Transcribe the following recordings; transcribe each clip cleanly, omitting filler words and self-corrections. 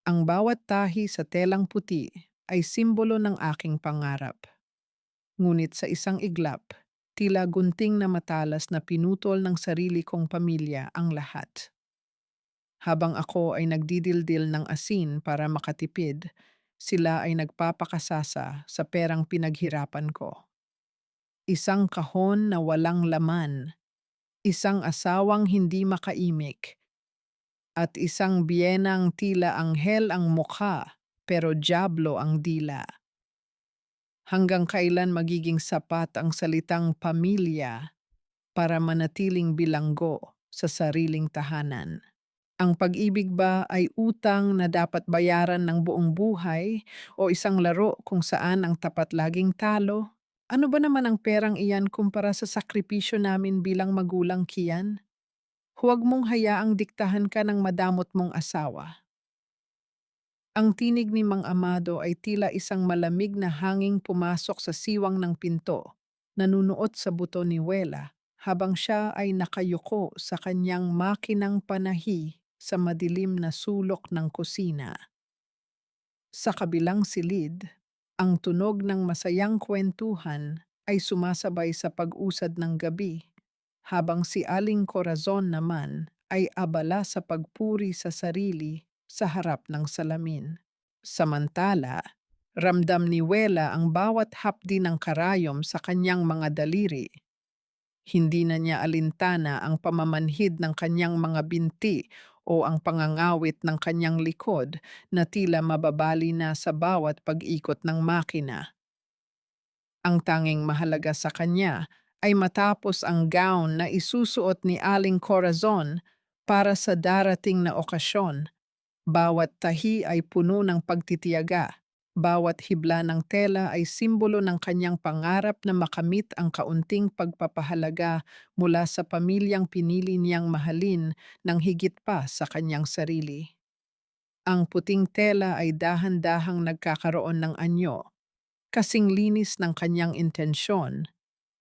Ang bawat tahi sa telang puti ay simbolo ng aking pangarap. Ngunit sa isang iglap, tila gunting na matalas na pinutol ng sarili kong pamilya ang lahat. Habang ako ay nagdidildil ng asin para makatipid, sila ay nagpapakasasa sa perang pinaghirapan ko. Isang kahon na walang laman, isang asawang hindi makaimik, at isang biyenang tila anghel ang mukha pero diablo ang dila. Hanggang kailan magiging sapat ang salitang pamilya para manatiling bilanggo sa sariling tahanan? Ang pag-ibig ba ay utang na dapat bayaran ng buong buhay o isang laro kung saan ang tapat laging talo? Ano ba naman ang perang iyan kumpara sa sakripisyo namin bilang magulang, Kian? Huwag mong hayaang diktahan ka ng madamot mong asawa. Ang tinig ni Mang Amado ay tila isang malamig na hanging pumasok sa siwang ng pinto, nanunuot sa buto ni Wela habang siya ay nakayuko sa kanyang makinang panahi sa madilim na sulok ng kusina. Sa kabilang silid, ang tunog ng masayang kwentuhan ay sumasabay sa pag-usad ng gabi, habang si Aling Corazon naman ay abala sa pagpuri sa sarili sa harap ng salamin. Samantala, ramdam ni Wela ang bawat hapdi ng karayom sa kanyang mga daliri. Hindi na niya alintana ang pamamanhid ng kanyang mga binti o ang pangangawit ng kanyang likod na tila mababali na sa bawat pag-ikot ng makina. Ang tanging mahalaga sa kanya ay matapos ang gown na isusuot ni Aling Corazon para sa darating na okasyon. Bawat tahi ay puno ng pagtitiyaga. Bawat hibla ng tela ay simbolo ng kanyang pangarap na makamit ang kaunting pagpapahalaga mula sa pamilyang pinili niyang mahalin ng higit pa sa kanyang sarili. Ang puting tela ay dahan-dahang nagkakaroon ng anyo, kasing linis ng kanyang intensyon,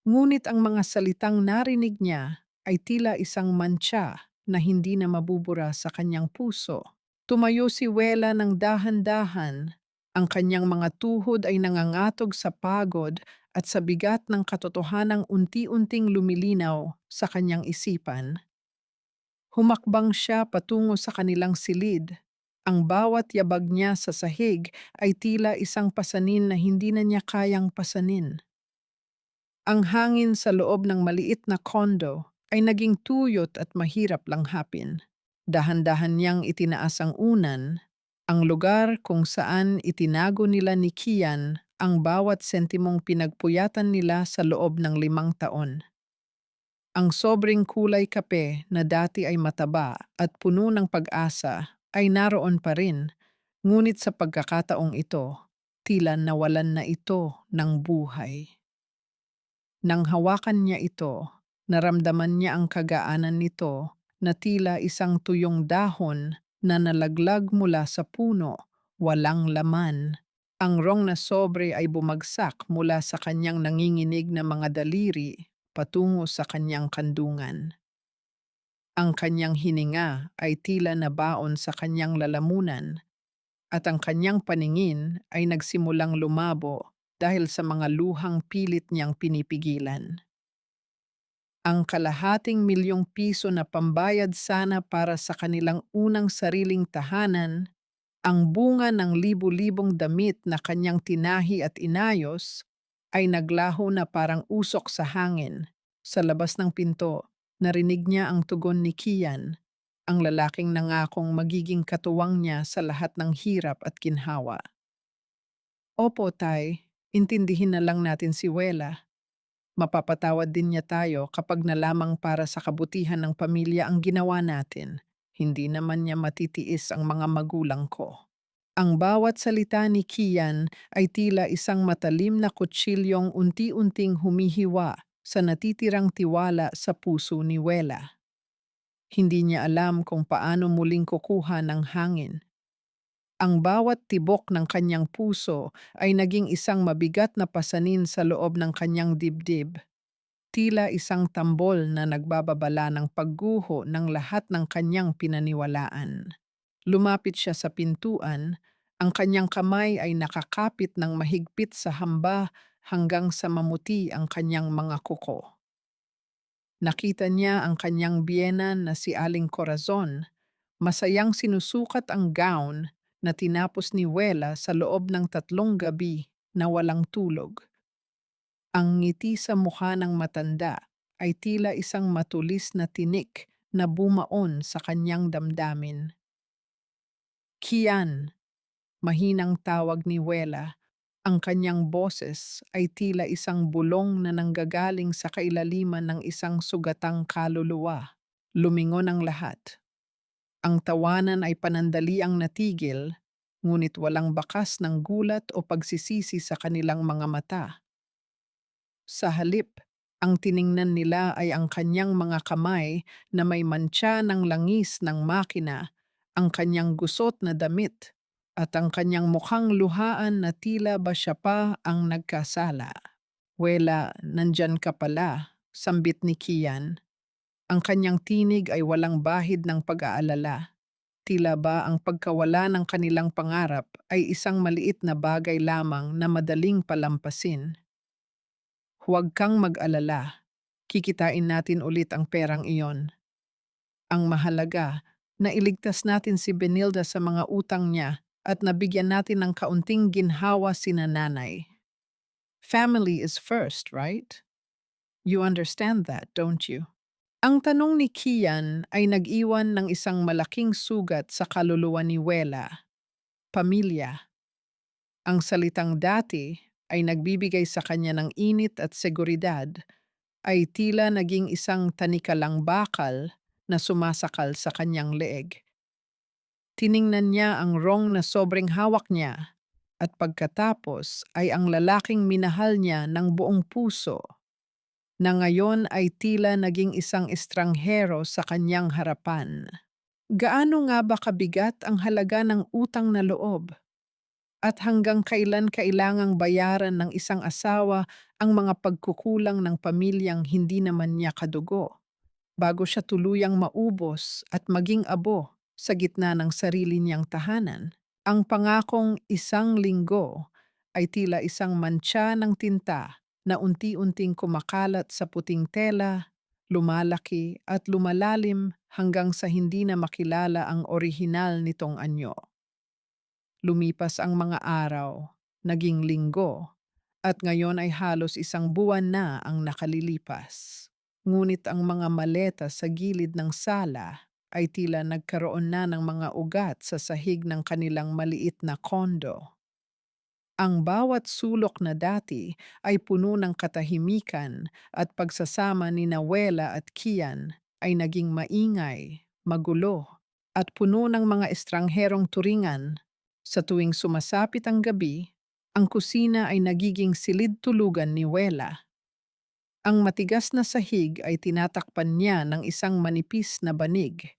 ngunit ang mga salitang narinig niya ay tila isang mantsa na hindi na mabubura sa kanyang puso. Tumayo si Wela ng dahan-dahan. Ang kanyang mga tuhod ay nangangatog sa pagod at sa bigat ng katotohanang unti-unting lumilinaw sa kanyang isipan. Humakbang siya patungo sa kanilang silid. Ang bawat yabag niya sa sahig ay tila isang pasanin na hindi na niya kayang pasanin. Ang hangin sa loob ng maliit na kondo ay naging tuyot at mahirap langhapin. Dahan-dahan niyang itinaas ang unan, ang lugar kung saan itinago nila ni Kian ang bawat sentimong pinagpuyatan nila sa loob ng 5 taon. Ang sobrang kulay kape na dati ay mataba at puno ng pag-asa ay naroon pa rin, ngunit sa pagkakataong ito, tila nawalan na ito ng buhay. Nang hawakan niya ito, naramdaman niya ang kagaanan nito na tila isang tuyong dahon na nalaglag mula sa puno, walang laman. Ang rong na sobre ay bumagsak mula sa kanyang nanginginig na mga daliri patungo sa kanyang kandungan. Ang kanyang hininga ay tila nabaon sa kanyang lalamunan at ang kanyang paningin ay nagsimulang lumabo dahil sa mga luhang pilit niyang pinipigilan. Ang ₱250,000 na pambayad sana para sa kanilang unang sariling tahanan, ang bunga ng libu-libong damit na kanyang tinahi at inayos, ay naglaho na parang usok sa hangin. Sa labas ng pinto, narinig niya ang tugon ni Kian, ang lalaking nangakong magiging katuwang niya sa lahat ng hirap at ginhawa. Opo, Tay, intindihin na lang natin si Wela. Mapapatawad din niya tayo kapag na lamang para sa kabutihan ng pamilya ang ginawa natin. Hindi naman niya matitiis ang mga magulang ko. Ang bawat salita ni Kian ay tila isang matalim na kutsilyong unti-unting humihiwa sa natitirang tiwala sa puso ni Wela. Hindi niya alam kung paano muling kukuha ng hangin. Ang bawat tibok ng kanyang puso ay naging isang mabigat na pasanin sa loob ng kanyang dibdib. Tila isang tambol na nagbababala ng pagguho ng lahat ng kanyang pinaniwalaan. Lumapit siya sa pintuan, ang kanyang kamay ay nakakapit ng mahigpit sa hamba hanggang sa mamuti ang kanyang mga kuko. Nakita niya ang kanyang biyenan na si Aling Corazon, masayang sinusukat ang gown na tinapos ni Wela sa loob ng 3 gabi na walang tulog. Ang ngiti sa mukha ng matanda ay tila isang matulis na tinik na bumaon sa kanyang damdamin. Kian, mahinang tawag ni Wela, ang kanyang boses ay tila isang bulong na nanggagaling sa kailaliman ng isang sugatang kaluluwa. Lumingon ang lahat. Ang tawanan ay panandaliang natigil, ngunit walang bakas ng gulat o pagsisisi sa kanilang mga mata. Sa halip, ang tiningnan nila ay ang kanyang mga kamay na may mantsa ng langis ng makina, ang kanyang gusot na damit, at ang kanyang mukhang luhaan na tila ba siya pa ang nagkasala. Wela, nandyan ka pala, sambit ni Kian. Ang kanyang tinig ay walang bahid ng pag-aalala. Tila ba ang pagkawala ng kanilang pangarap ay isang maliit na bagay lamang na madaling palampasin. Huwag kang mag-alala. Kikitain natin ulit ang perang iyon. Ang mahalaga, nailigtas natin si Benilda sa mga utang niya at nabigyan natin ng kaunting ginhawa si nanay. Family is first, right? You understand that, don't you? Ang tanong ni Kian ay nag-iwan ng isang malaking sugat sa kaluluwa ni Wela. Pamilya. Ang salitang dati ay nagbibigay sa kanya ng init at seguridad ay tila naging isang tanikalang bakal na sumasakal sa kanyang leeg. Tiningnan niya ang rong na sobrang hawak niya at pagkatapos ay ang lalaking minahal niya ng buong puso na ngayon ay tila naging isang estranghero sa kanyang harapan. Gaano nga ba kabigat ang halaga ng utang na loob? At hanggang kailan kailangang bayaran ng isang asawa ang mga pagkukulang ng pamilyang hindi naman niya kadugo, bago siya tuluyang maubos at maging abo sa gitna ng sarili niyang tahanan? Ang pangakong 1 linggo ay tila isang mantsa ng tinta na unti-unting kumakalat sa puting tela, lumalaki at lumalalim hanggang sa hindi na makilala ang orihinal nitong anyo. Lumipas ang mga araw, naging linggo, at ngayon ay halos 1 buwan na ang nakalilipas. Ngunit ang mga maleta sa gilid ng sala ay tila nagkaroon na ng mga ugat sa sahig ng kanilang maliit na kondo. Ang bawat sulok na dati ay puno ng katahimikan at pagsasama ni Nawela at Kian ay naging maingay, magulo, at puno ng mga estrangherong turingan. Sa tuwing sumasapit ang gabi, ang kusina ay nagiging silid-tulugan ni Wela. Ang matigas na sahig ay tinatakpan niya ng isang manipis na banig,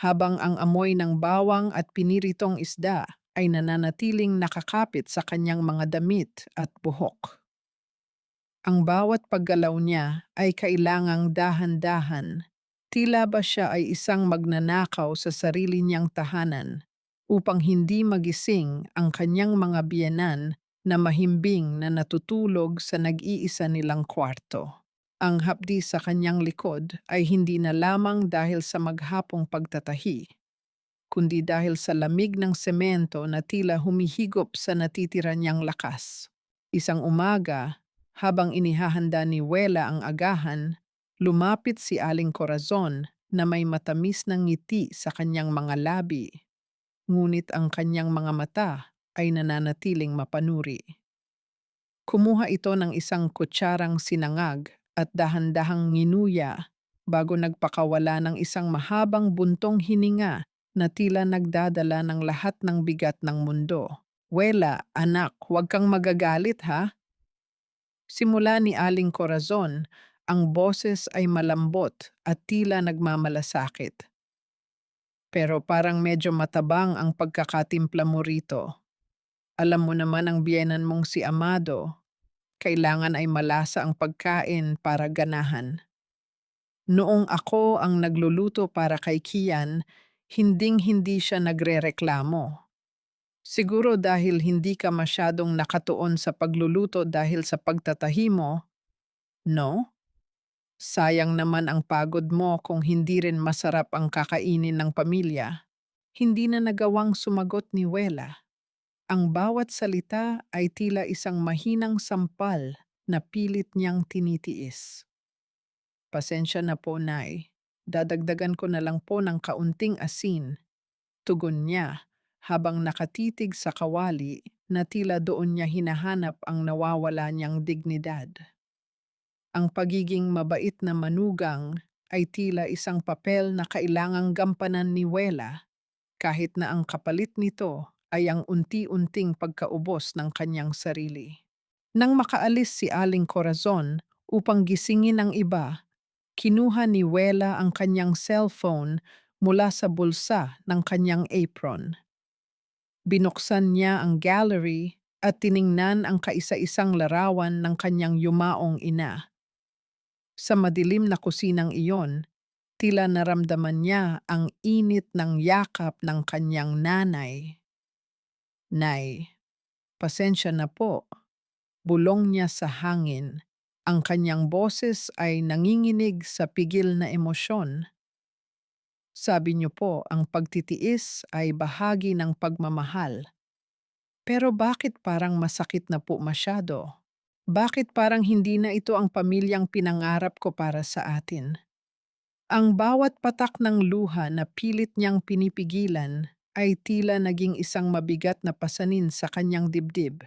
habang ang amoy ng bawang at piniritong isda ay nananatiling nakakapit sa kanyang mga damit at buhok. Ang bawat paggalaw niya ay kailangang dahan-dahan. Tila ba siya ay isang magnanakaw sa sarili niyang tahanan upang hindi magising ang kanyang mga biyenan na mahimbing na natutulog sa nag-iisa nilang kwarto. Ang hapdi sa kanyang likod ay hindi na lamang dahil sa maghapong pagtatahi, kundi dahil sa lamig ng semento na tila humihigop sa natitira niyang lakas. Isang umaga, habang inihahanda ni Wela ang agahan, lumapit si Aling Corazon na may matamis na ngiti sa kanyang mga labi, ngunit ang kanyang mga mata ay nananatiling mapanuri. Kumuha ito ng isang kutsarang sinangag at dahan-dahang nginuya bago nagpakawala ng isang mahabang buntong hininga na tila nagdadala ng lahat ng bigat ng mundo. Wela, anak, huwag kang magagalit ha. Simula ni Aling Corazon, ang boses ay malambot at tila nagmamalasakit. Pero parang medyo matabang ang pagkakatimpla mo rito. Alam mo naman ang biyenan mong si Amado, kailangan ay malasa ang pagkain para ganahan. Noong ako ang nagluluto para kay Kian, Hinding-hindi siya nagrereklamo. Siguro dahil hindi ka masyadong nakatuon sa pagluluto dahil sa pagtatahi mo, no? Sayang naman ang pagod mo kung hindi rin masarap ang kakainin ng pamilya. Hindi na nagawang sumagot ni Wela. Ang bawat salita ay tila isang mahinang sampal na pilit niyang tinitiis. Pasensya na po, Nay. Dadagdagan ko na lang po ng kaunting asin. Tugon niya habang nakatitig sa kawali na tila doon niya hinahanap ang nawawala niyang dignidad. Ang pagiging mabait na manugang ay tila isang papel na kailangang gampanan ni Wela kahit na ang kapalit nito ay ang unti-unting pagkaubos ng kanyang sarili. Nang makaalis si Aling Corazon upang gisingin ang iba, kinuha ni Wela ang kanyang cellphone mula sa bulsa ng kanyang apron. Binuksan niya ang gallery at tiningnan ang kaisa-isang larawan ng kanyang yumaong ina. Sa madilim na kusinang iyon, tila naramdaman niya ang init ng yakap ng kanyang nanay. Nay, pasensya na po. Bulong niya sa hangin. Ang kanyang boses ay nanginginig sa pigil na emosyon. Sabi niyo po, ang pagtitiis ay bahagi ng pagmamahal. Pero bakit parang masakit na po masyado? Bakit parang hindi na ito ang pamilyang pinangarap ko para sa atin? Ang bawat patak ng luha na pilit niyang pinipigilan ay tila naging isang mabigat na pasanin sa kanyang dibdib.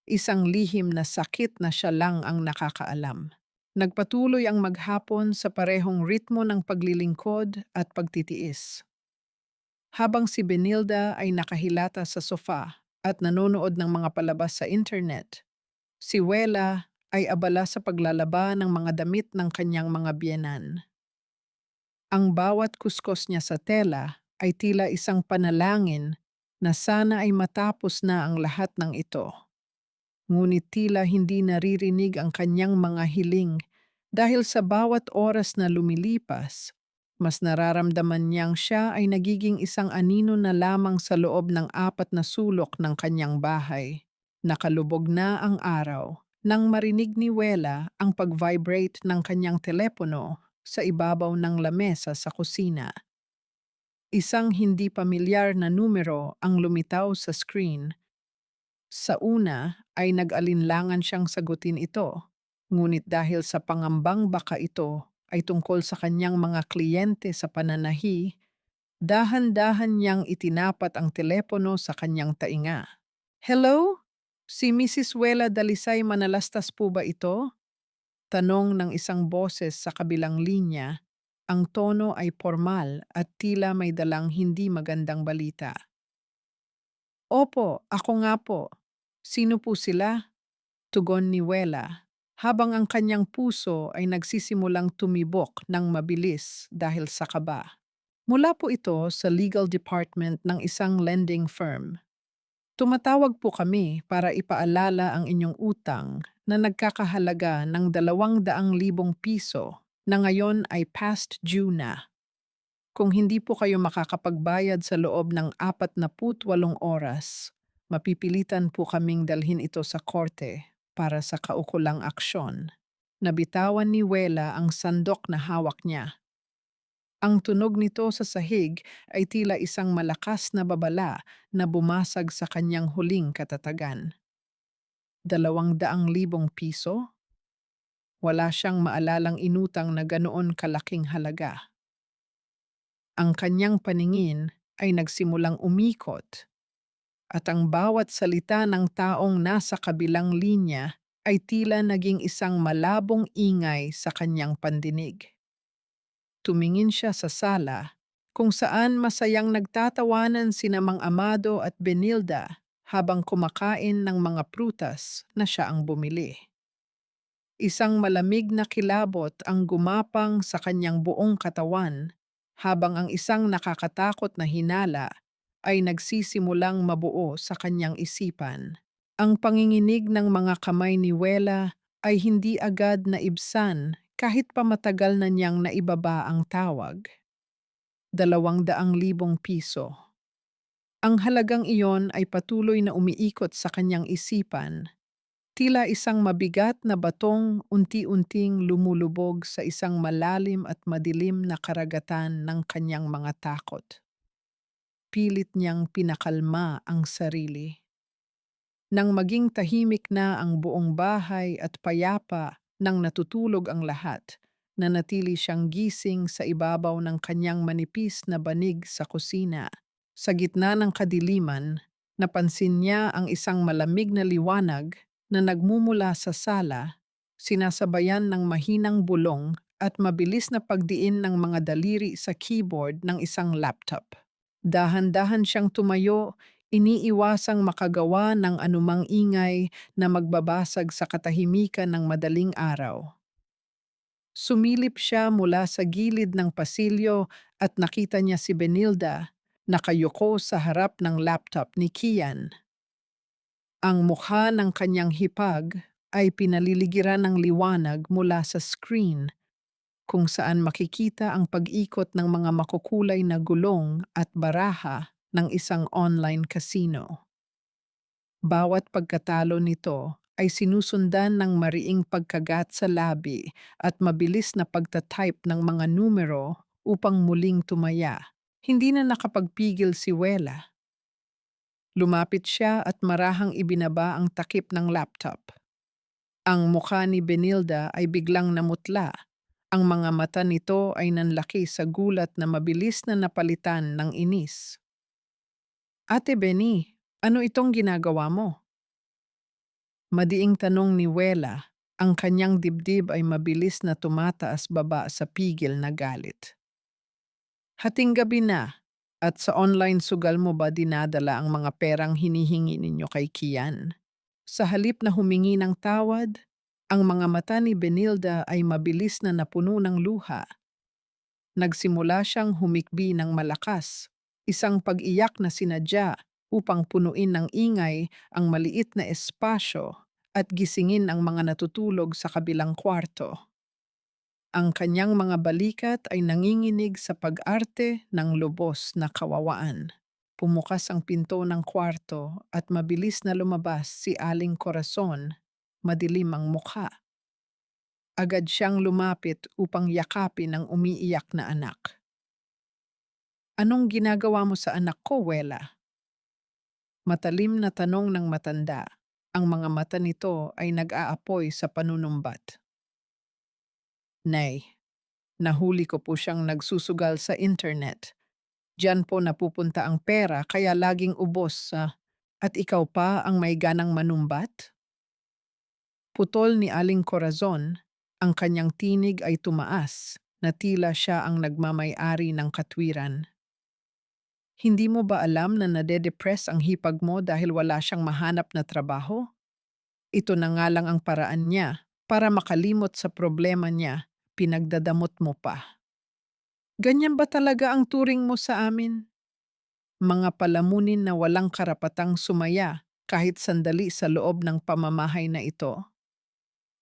Isang lihim na sakit na siya lang ang nakakaalam. Nagpatuloy ang maghapon sa parehong ritmo ng paglilingkod at pagtitiis. Habang si Benilda ay nakahilata sa sofa at nanonood ng mga palabas sa internet, si Wela ay abala sa paglalaba ng mga damit ng kanyang mga biyenan. Ang bawat kuskos niya sa tela ay tila isang panalangin na sana ay matapos na ang lahat ng ito. Ngunit tila hindi naririnig ang kanyang mga hiling dahil sa bawat oras na lumilipas, mas nararamdaman niyang siya ay nagiging isang anino na lamang sa loob ng apat na sulok ng kanyang bahay. Nakalubog na ang araw nang marinig ni Wela ang pag-vibrate ng kanyang telepono sa ibabaw ng lamesa sa kusina. Isang hindi pamilyar na numero ang lumitaw sa screen. Sa una ay nag-alinlangan siyang sagutin ito, ngunit dahil sa pangambang baka ito ay tungkol sa kanyang mga kliyente sa pananahi, dahan-dahan niyang itinapat ang telepono sa kanyang tainga. "Hello? Si Mrs. Wela Dalisay Manalastas po ba ito?" Tanong ng isang boses sa kabilang linya. Ang tono ay formal at tila may dalang hindi magandang balita. "Opo, ako nga po. Sino po sila?" Tugon ni Wela, habang ang kanyang puso ay nagsisimulang tumibok ng mabilis dahil sa kaba. Mula po ito sa legal department ng isang lending firm. Tumatawag po kami para ipaalala ang inyong utang na nagkakahalaga ng 200,000 piso na ngayon ay past due na. Kung hindi po kayo makakapagbayad sa loob ng 48 oras, mapipilitan po kaming dalhin ito sa korte para sa kaukulang aksyon. Nabitawan ni Wela ang sandok na hawak niya. Ang tunog nito sa sahig ay tila isang malakas na babala na bumasag sa kanyang huling katatagan. 200,000 piso? Wala siyang maalalang inutang na ganoon kalaking halaga. Ang kanyang paningin ay nagsimulang umikot at ang bawat salita ng taong nasa kabilang linya ay tila naging isang malabong ingay sa kanyang pandinig. Tumingin siya sa sala kung saan masayang nagtatawanan sina Mang Amado at Benilda habang kumakain ng mga prutas na siya ang bumili. Isang malamig na kilabot ang gumapang sa kanyang buong katawan habang ang isang nakakatakot na hinala ay nagsisimulang mabuo sa kanyang isipan. Ang panginginig ng mga kamay ni Wela ay hindi agad na ibsan kahit pa matagal na niyang naibaba ang tawag. 200,000 piso. Ang halagang iyon ay patuloy na umiikot sa kanyang isipan, tila isang mabigat na batong unti-unting lumulubog sa isang malalim at madilim na karagatan ng kanyang mga takot. Pilit niyang pinakalma ang sarili. Nang maging tahimik na ang buong bahay at payapa nang natutulog ang lahat, nanatili siyang gising sa ibabaw ng kanyang manipis na banig sa kusina. Sa gitna ng kadiliman, napansin niya ang isang malamig na liwanag na nagmumula sa sala, sinasabayan ng mahinang bulong at mabilis na pagdiin ng mga daliri sa keyboard ng isang laptop. Dahan-dahan siyang tumayo, iniiwasang makagawa ng anumang ingay na magbabasag sa katahimikan ng madaling araw. Sumilip siya mula sa gilid ng pasilyo at nakita niya si Benilda, nakayuko sa harap ng laptop ni Kian. Ang mukha ng kanyang hipag ay pinaliligiran ng liwanag mula sa screen, kung saan makikita ang pag-ikot ng mga makukulay na gulong at baraha ng isang online casino. Bawat pagkatalo nito ay sinusundan ng mariing pagkagat sa labi at mabilis na pagtatype ng mga numero upang muling tumaya. Hindi na nakapagpigil si Wela. Lumapit siya at marahang ibinaba ang takip ng laptop. Ang mukha ni Benilda ay biglang namutla. Ang mga mata nito ay nanlaki sa gulat na mabilis na napalitan ng inis. Ate Benny, ano itong ginagawa mo? Madiing tanong ni Wela, ang kanyang dibdib ay mabilis na tumataas baba sa pigil na galit. Hating gabi na, at sa online sugal mo ba dinadala ang mga perang hinihingi ninyo kay Kian? Sa halip na humingi ng tawad, ang mga mata ni Benilda ay mabilis na napuno ng luha. Nagsimula siyang humikbi ng malakas, isang pag-iyak na sinadya upang punuin ng ingay ang maliit na espasyo at gisingin ang mga natutulog sa kabilang kwarto. Ang kanyang mga balikat ay nanginginig sa pag-arte ng lubos na kawawaan. Pumukas ang pinto ng kwarto at mabilis na lumabas si Aling Corazon, madilim ang mukha. Agad siyang lumapit upang yakapin ang umiiyak na anak. Anong ginagawa mo sa anak ko, Wela? Matalim na tanong ng matanda. Ang mga mata nito ay nag-aapoy sa panunumbat. Nay, nahuli ko po siyang nagsusugal sa internet. Diyan po napupunta ang pera kaya laging ubos at ikaw pa ang may ganang manumbat? Putol ni Aling Corazon, ang kanyang tinig ay tumaas na tila siya ang nagmamay-ari ng katwiran. Hindi mo ba alam na nade-depress ang hipag mo dahil wala siyang mahanap na trabaho? Ito na nga lang ang paraan niya para makalimot sa problema niya, pinagdadamot mo pa. Ganyan ba talaga ang turing mo sa amin? Mga palamunin na walang karapatang sumaya kahit sandali sa loob ng pamamahay na ito.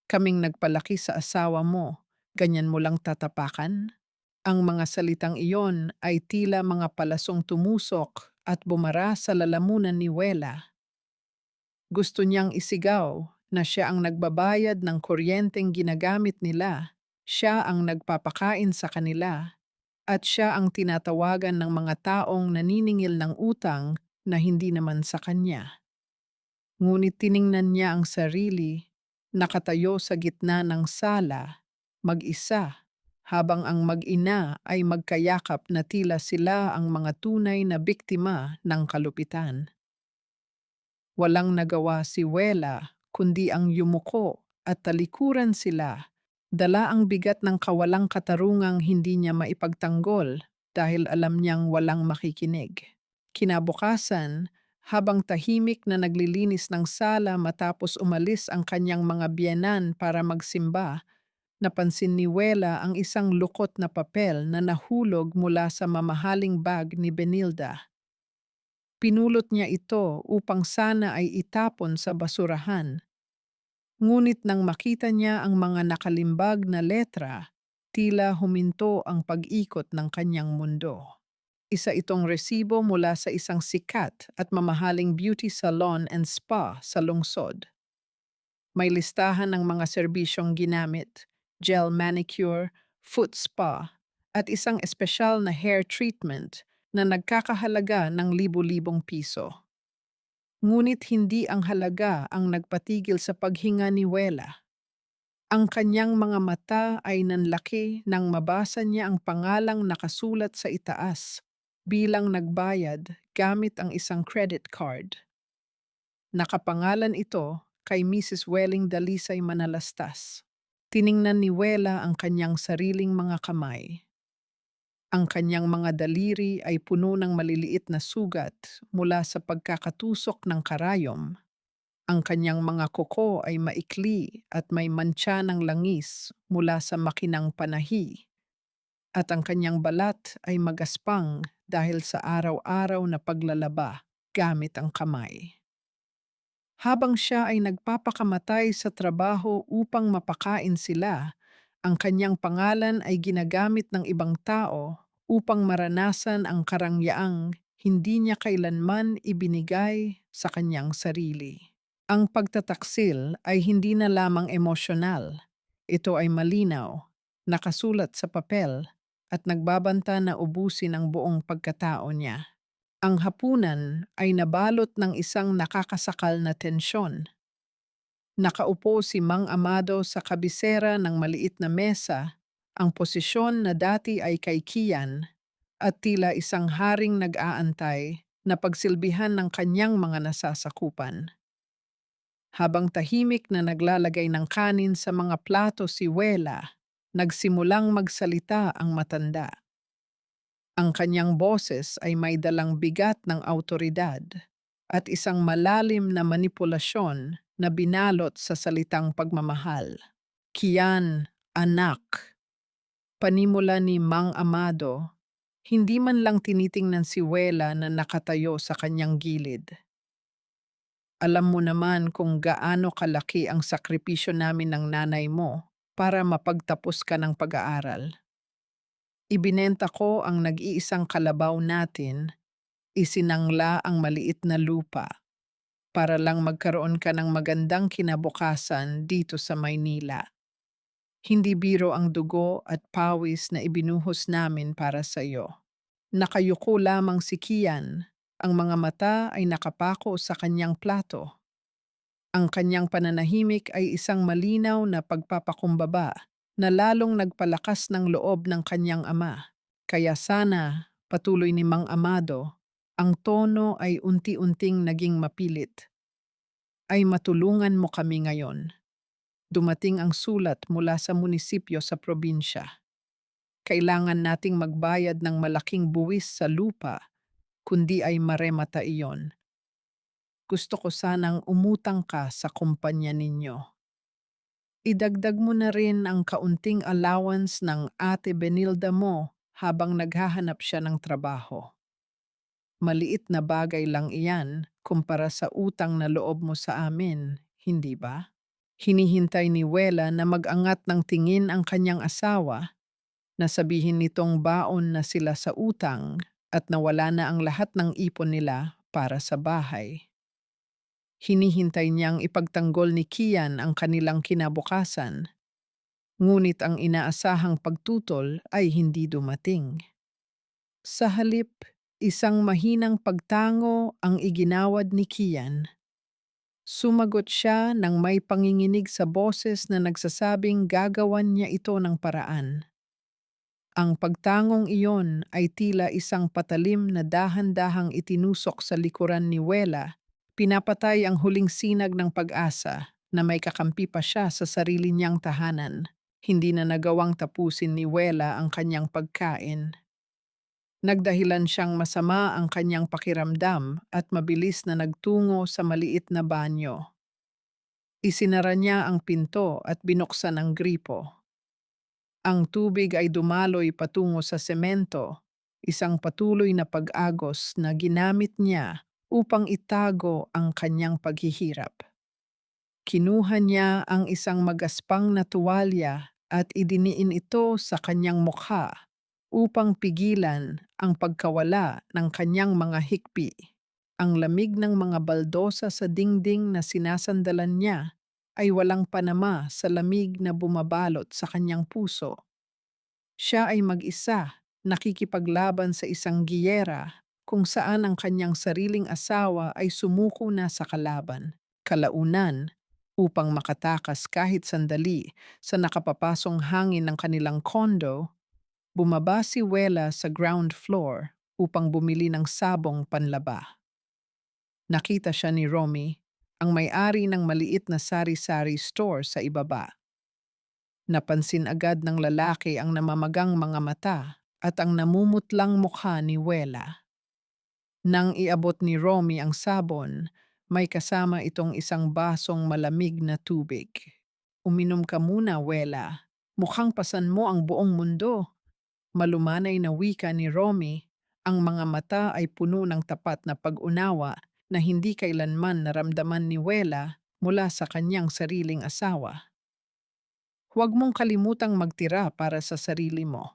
Kaming nagpalaki sa asawa mo, ganyan mo lang tatapakan? Ang mga salitang iyon ay tila mga palasong tumusok at bumara sa lalamunan ni Wela. Gusto niyang isigaw na siya ang nagbabayad ng kuryenteng ginagamit nila, siya ang nagpapakain sa kanila, at siya ang tinatawagan ng mga taong naniningil ng utang na hindi naman sa kanya. Ngunit tiningnan niya ang sarili, nakatayo sa gitna ng sala, mag-isa, habang ang mag-ina ay magkayakap na tila sila ang mga tunay na biktima ng kalupitan. Walang nagawa si Wela kundi ang yumuko at talikuran sila, dala ang bigat ng kawalang katarungang hindi niya maipagtanggol dahil alam niyang walang makikinig. Kinabukasan, habang tahimik na naglilinis ng sala matapos umalis ang kanyang mga biyenan para magsimba, napansin ni Wela ang isang lukot na papel na nahulog mula sa mamahaling bag ni Benilda. Pinulot niya ito upang sana ay itapon sa basurahan. Ngunit nang makita niya ang mga nakalimbag na letra, tila huminto ang pag-ikot ng kanyang mundo. Isa itong resibo mula sa isang sikat at mamahaling beauty salon and spa sa lungsod. May listahan ng mga serbisyong ginamit, gel manicure, foot spa, at isang espesyal na hair treatment na nagkakahalaga ng libu-libong piso. Ngunit hindi ang halaga ang nagpatigil sa paghinga ni Wela. Ang kanyang mga mata ay nanlaki nang mabasa niya ang pangalang nakasulat sa itaas bilang nagbayad gamit ang isang credit card. Nakapangalan ito kay Mrs. Welling Dalisay Manalastas. Tiningnan ni Wela ang kanyang sariling mga kamay. Ang kanyang mga daliri ay puno ng maliliit na sugat mula sa pagkakatusok ng karayom. Ang kanyang mga kuko ay maikli at may mantsa ng langis mula sa makinang panahi. At ang kanyang balat ay magaspang dahil sa araw-araw na paglalaba gamit ang kamay. Habang siya ay nagpapakamatay sa trabaho upang mapakain sila, ang kanyang pangalan ay ginagamit ng ibang tao upang maranasan ang karangyaang hindi niya kailanman ibinigay sa kanyang sarili. Ang pagtataksil ay hindi na lamang emosyonal. Ito ay malinaw, nakasulat sa papel, at nagbabanta na ubusin ang buong pagkatao niya. Ang hapunan ay nabalot ng isang nakakasakal na tensyon. Nakaupo si Mang Amado sa kabisera ng maliit na mesa, ang posisyon na dati ay kay Kian, at tila isang haring nag-aantay na pagsilbihan ng kanyang mga nasasakupan. Habang tahimik na naglalagay ng kanin sa mga plato si Wela, nagsimulang magsalita ang matanda. Ang kanyang boses ay may dalang bigat ng autoridad at isang malalim na manipulasyon na binalot sa salitang pagmamahal. Kian, anak, panimula ni Mang Amado, hindi man lang tinitingnan si Wela na nakatayo sa kanyang gilid. Alam mo naman kung gaano kalaki ang sakripisyo namin ng nanay mo para mapagtapos ka ng pag-aaral. Ibinenta ko ang nag-iisang kalabaw natin, isinangla ang maliit na lupa para lang magkaroon ka ng magandang kinabukasan dito sa Maynila. Hindi biro ang dugo at pawis na ibinuhos namin para sa iyo. Nakayuko lamang si Kian, ang mga mata ay nakapako sa kanyang plato. Ang kanyang pananahimik ay isang malinaw na pagpapakumbaba na lalong nagpalakas ng loob ng kanyang ama. Kaya sana, patuloy ni Mang Amado, ang tono ay unti-unting naging mapilit. Ay matulungan mo kami ngayon. Dumating ang sulat mula sa munisipyo sa probinsya. Kailangan nating magbayad ng malaking buwis sa lupa, kundi ay maremata iyon. Gusto ko sanang umutang ka sa kumpanya ninyo. Idagdag mo na rin ang kaunting allowance ng Ate Benilda mo habang naghahanap siya ng trabaho. Maliit na bagay lang iyan kumpara sa utang na loob mo sa amin, hindi ba? Hinihintay ni Wela na mag-angat ng tingin ang kanyang asawa, na sabihin nitong baon na sila sa utang at nawala na ang lahat ng ipon nila para sa bahay. Hinihintay niyang ipagtanggol ni Kian ang kanilang kinabukasan, ngunit ang inaasahang pagtutol ay hindi dumating. Sa halip, isang mahinang pagtango ang iginawad ni Kian. Sumagot siya nang may panginginig sa boses na nagsasabing gagawan niya ito ng paraan. Ang pagtangong iyon ay tila isang patalim na dahan-dahang itinusok sa likuran ni Wela. Pinapatay ang huling sinag ng pag-asa na may kakampi pa siya sa sarili niyang tahanan. Hindi na nagawang tapusin ni Wela ang kanyang pagkain. Nagdahilan siyang masama ang kanyang pakiramdam at mabilis na nagtungo sa maliit na banyo. Isinara niya ang pinto at binuksan ang gripo. Ang tubig ay dumaloy patungo sa semento, isang patuloy na pag-agos na ginamit niya upang itago ang kanyang paghihirap. Kinuha niya ang isang magaspang na tuwalya at idiniin ito sa kanyang mukha upang pigilan ang pagkawala ng kanyang mga hikbi. Ang lamig ng mga baldosa sa dingding na sinasandalan niya ay walang panama sa lamig na bumabalot sa kanyang puso. Siya ay mag-isa, nakikipaglaban sa isang giyera kung saan ang kanyang sariling asawa ay sumuko na sa kalaban. Kalaunan, upang makatakas kahit sandali sa nakapapasong hangin ng kanilang kondo, bumaba si Wela sa ground floor upang bumili ng sabong panlaba. Nakita siya ni Romy, ang may-ari ng maliit na sari-sari store sa ibaba. Napansin agad ng lalaki ang namamagang mga mata at ang namumutlang mukha ni Wela. Nang iabot ni Romy ang sabon, may kasama itong isang basong malamig na tubig. Uminom ka muna, Wela. Mukhang pasan mo ang buong mundo. Malumanay na wika ni Romy, ang mga mata ay puno ng tapat na pag-unawa na hindi kailanman naramdaman ni Wela mula sa kanyang sariling asawa. Huwag mong kalimutang magtira para sa sarili mo.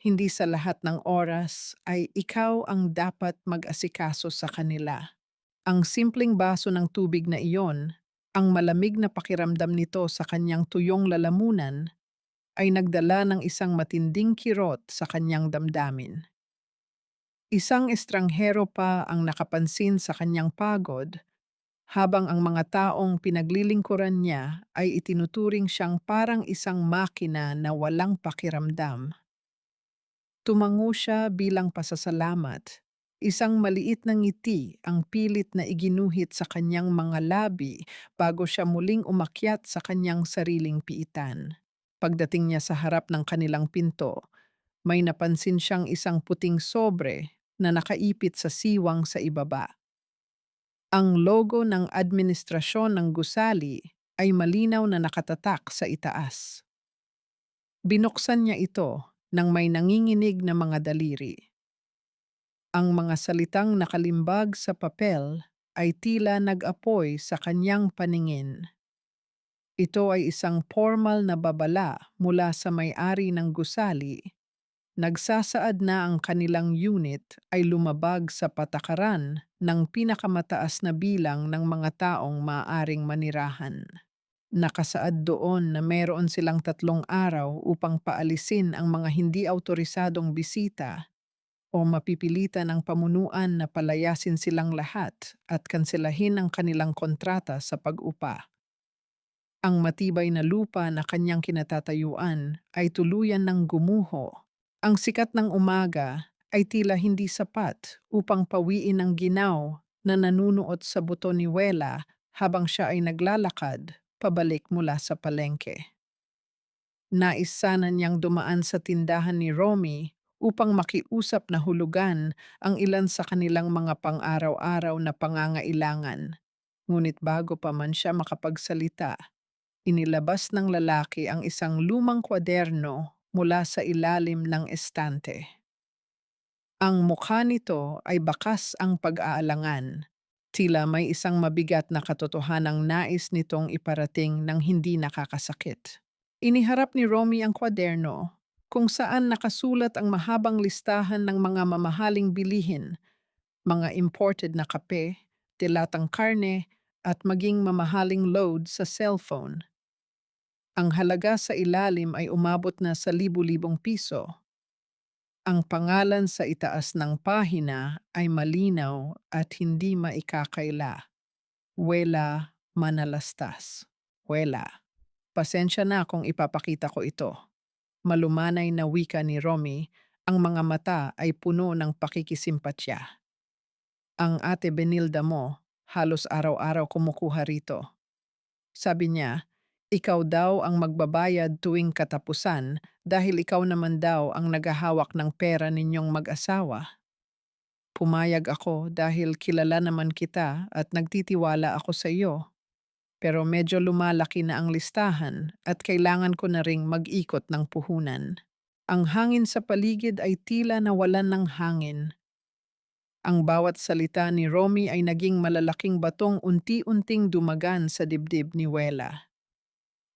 Hindi sa lahat ng oras ay ikaw ang dapat mag-asikaso sa kanila. Ang simpleng baso ng tubig na iyon, ang malamig na pakiramdam nito sa kanyang tuyong lalamunan, ay nagdala ng isang matinding kirot sa kanyang damdamin. Isang estranghero pa ang nakapansin sa kanyang pagod, habang ang mga taong pinaglilingkuran niya ay itinuturing siyang parang isang makina na walang pakiramdam. Tumango siya bilang pasasalamat. Isang maliit na ngiti ang pilit na iginuhit sa kanyang mga labi bago siya muling umakyat sa kanyang sariling piitan. Pagdating niya sa harap ng kanilang pinto, may napansin siyang isang puting sobre na nakaipit sa siwang sa ibaba. Ang logo ng administrasyon ng gusali ay malinaw na nakatatak sa itaas. Binuksan niya ito nang may nanginginig na mga daliri. Ang mga salitang nakalimbag sa papel ay tila nag-apoy sa kanyang paningin. Ito ay isang formal na babala mula sa may-ari ng gusali. Nagsasaad na ang kanilang unit ay lumabag sa patakaran ng pinakamataas na bilang ng mga taong maaaring manirahan. Nakasaad doon na meron silang 3 araw upang paalisin ang mga hindi awtorisadong bisita o mapipilitan ng pamunuan na palayasin silang lahat at kanselahin ang kanilang kontrata sa pag-upa. Ang matibay na lupa na kanyang kinatatayuan ay tuluyan ng gumuho. Ang sikat ng umaga ay tila hindi sapat upang pawiin ang ginaw na nanunuot sa buto ni Wela habang siya ay naglalakad pabalik mula sa palengke. Nais sana niyang dumaan sa tindahan ni Romy upang makiusap na hulugan ang ilan sa kanilang mga pang-araw-araw na pangangailangan. Ngunit bago pa man siya makapagsalita, inilabas ng lalaki ang isang lumang kwaderno mula sa ilalim ng estante. Ang mukha nito ay bakas ang pag-aalangan. Tila may isang mabigat na katotohanang nais nitong iparating ng hindi nakakasakit. Iniharap ni Romy ang kwaderno, kung saan nakasulat ang mahabang listahan ng mga mamahaling bilihin, mga imported na kape, tilatang karne, at maging mamahaling load sa cellphone. Ang halaga sa ilalim ay umabot na sa libu-libong piso. Ang pangalan sa itaas ng pahina ay malinaw at hindi maikakaila. Wela Manalastas. Wela. Pasensya na kung ipapakita ko ito. Malumanay na wika ni Romy, ang mga mata ay puno ng pakikisimpatya. Ang ate Benilda mo, halos araw-araw kumukuha rito. Sabi niya, ikaw daw ang magbabayad tuwing katapusan dahil ikaw naman daw ang naghahawak ng pera ninyong mag-asawa. Pumayag ako dahil kilala naman kita at nagtitiwala ako sa iyo. Pero medyo lumalaki na ang listahan at kailangan ko na ring mag-ikot ng puhunan. Ang hangin sa paligid ay tila nawalan ng hangin. Ang bawat salita ni Romy ay naging malalaking batong unti-unting dumagan sa dibdib ni Wela.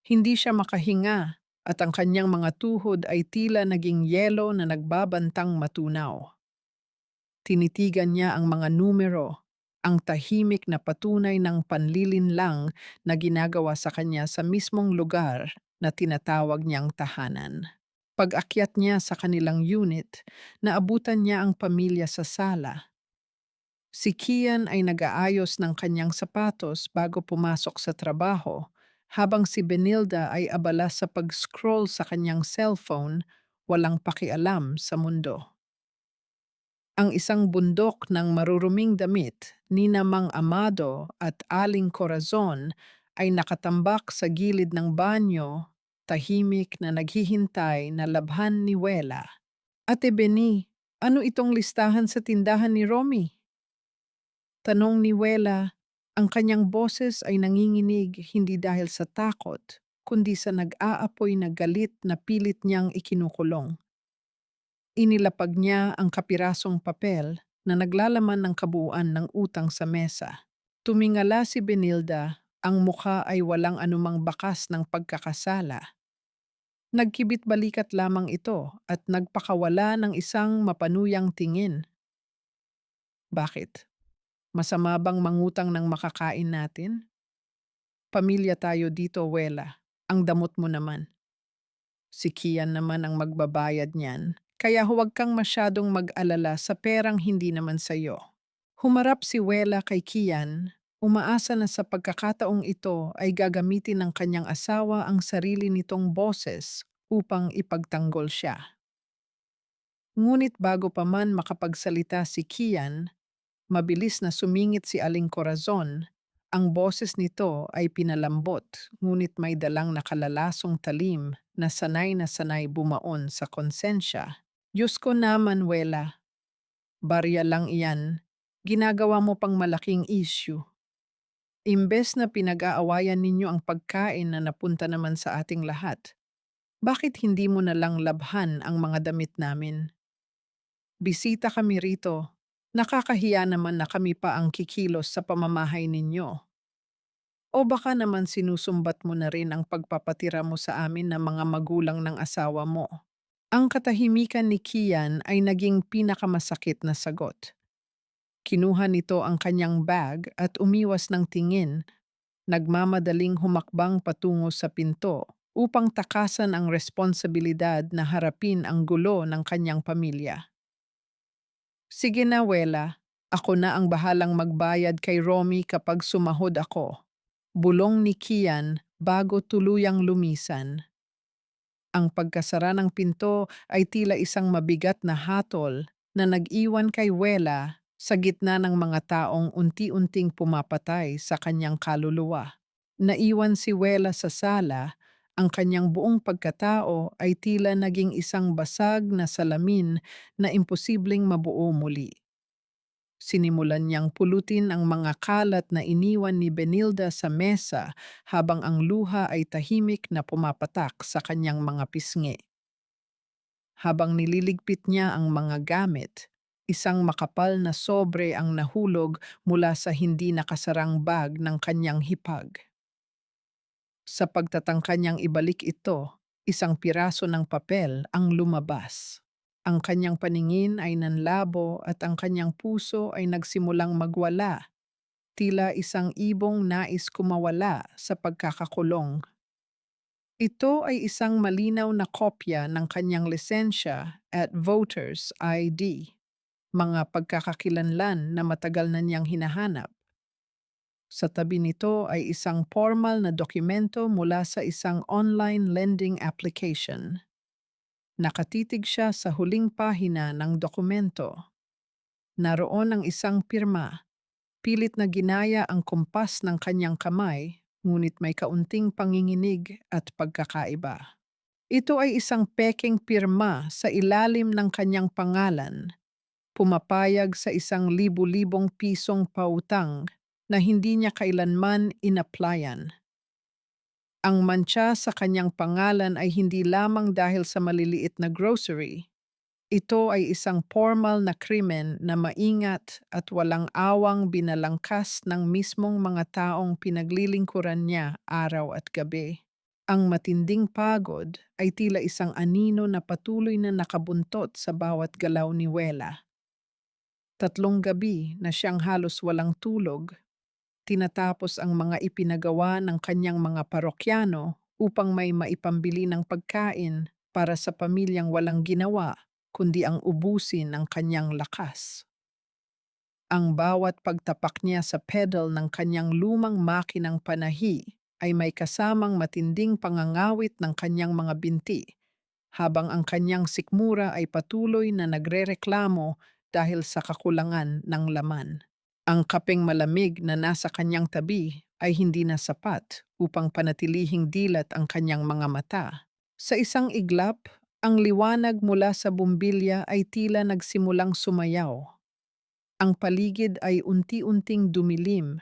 Hindi siya makahinga at ang kanyang mga tuhod ay tila naging yelo na nagbabantang matunaw. Tinitigan niya ang mga numero, ang tahimik na patunay ng panlilinlang na ginagawa sa kanya sa mismong lugar na tinatawag niyang tahanan. Pag-akyat niya sa kanilang unit, naabutan niya ang pamilya sa sala. Si Kian ay nag-aayos ng kanyang sapatos bago pumasok sa trabaho, habang si Benilda ay abala sa pag-scroll sa kanyang cellphone, walang pakialam sa mundo. Ang isang bundok ng maruruming damit ni Mang Amado at Aling Corazon ay nakatambak sa gilid ng banyo, tahimik na naghihintay na labhan ni Wela. Ate Beni, ano itong listahan sa tindahan ni Romy? Tanong ni Wela, ang kanyang boses ay nanginginig hindi dahil sa takot, kundi sa nag-aapoy na galit na pilit niyang ikinukulong. Inilapag niya ang kapirasong papel na naglalaman ng kabuuan ng utang sa mesa. Tumingala si Benilda, ang mukha ay walang anumang bakas ng pagkakasala. Nagkibit balikat lamang ito at nagpakawala ng isang mapanuyang tingin. Bakit? Masama bang mangutang ng makakain natin? Pamilya tayo dito, Wela. Ang damot mo naman. Si Kian naman ang magbabayad niyan, kaya huwag kang masyadong mag-alala sa perang hindi naman sa'yo. Humarap si Wela kay Kian, umaasa na sa pagkakataong ito ay gagamitin ng kanyang asawa ang sarili nitong boses upang ipagtanggol siya. Ngunit bago pa man makapagsalita si Kian, mabilis na sumingit si Aling Corazon. Ang boses nito ay pinalambot, ngunit may dalang nakalalasong talim na sanay bumaon sa konsensya. Diyos ko naman, Wela, barya lang iyan. Ginagawa mo pang malaking issue. Imbes na pinag-aawayan ninyo ang pagkain na napunta naman sa ating lahat, bakit hindi mo na lang labhan ang mga damit namin? Bisita kami rito. Nakakahiya naman na kami pa ang kikilos sa pamamahay ninyo. O baka naman sinusumbat mo na rin ang pagpapatira mo sa amin ng mga magulang ng asawa mo. Ang katahimikan ni Kian ay naging pinakamasakit na sagot. Kinuha nito ang kanyang bag at umiwas ng tingin, nagmamadaling humakbang patungo sa pinto upang takasan ang responsibilidad na harapin ang gulo ng kanyang pamilya. Sige na, Wela. Ako na ang bahalang magbayad kay Romy kapag sumahod ako. Bulong ni Kian bago tuluyang lumisan. Ang pagkasara ng pinto ay tila isang mabigat na hatol na nag-iwan kay Wela sa gitna ng mga taong unti-unting pumapatay sa kanyang kaluluwa. Naiwan si Wela sa sala, ang kanyang buong pagkatao ay tila naging isang basag na salamin na imposibleng mabuo muli. Sinimulan niyang pulutin ang mga kalat na iniwan ni Benilda sa mesa habang ang luha ay tahimik na pumapatak sa kanyang mga pisngi. Habang nililigpit niya ang mga gamit, isang makapal na sobre ang nahulog mula sa hindi nakasarang bag ng kanyang hipag. Sa pagtatangka niyang ibalik ito, isang piraso ng papel ang lumabas. Ang kanyang paningin ay nanlabo at ang kanyang puso ay nagsimulang magwala, tila isang ibong nais kumawala sa pagkakakulong. Ito ay isang malinaw na kopya ng kanyang lisensya at voter's ID, mga pagkakakilanlan na matagal na niyang hinahanap. Sa tabi nito ay isang formal na dokumento mula sa isang online lending application. Nakatitig siya sa huling pahina ng dokumento. Naroon ang isang pirma. Pilit na ginaya ang kumpas ng kanyang kamay, ngunit may kaunting panginginig at pagkakaiba. Ito ay isang pekeng pirma sa ilalim ng kanyang pangalan, pumapayag sa isang libu-libong pisong pautang na hindi niya kailanman inaplayan. Ang mantsa sa kanyang pangalan ay hindi lamang dahil sa maliliit na grocery. Ito ay isang formal na krimen na maingat at walang awang binalangkas ng mismong mga taong pinaglilingkuran niya araw at gabi. Ang matinding pagod ay tila isang anino na patuloy na nakabuntot sa bawat galaw ni Wela. 3 gabi na siyang halos walang tulog, tinatapos ang mga ipinagawa ng kanyang mga parokyano upang may maipambili ng pagkain para sa pamilyang walang ginawa kundi ang ubusin ng kanyang lakas. Ang bawat pagtapak niya sa pedal ng kanyang lumang makinang panahi ay may kasamang matinding pangangawit ng kanyang mga binti, habang ang kanyang sikmura ay patuloy na nagrereklamo dahil sa kakulangan ng laman. Ang kapeng malamig na nasa kanyang tabi ay hindi na sapat upang panatilihing dilat ang kanyang mga mata. Sa isang iglap, ang liwanag mula sa bumbilya ay tila nagsimulang sumayaw. Ang paligid ay unti-unting dumilim,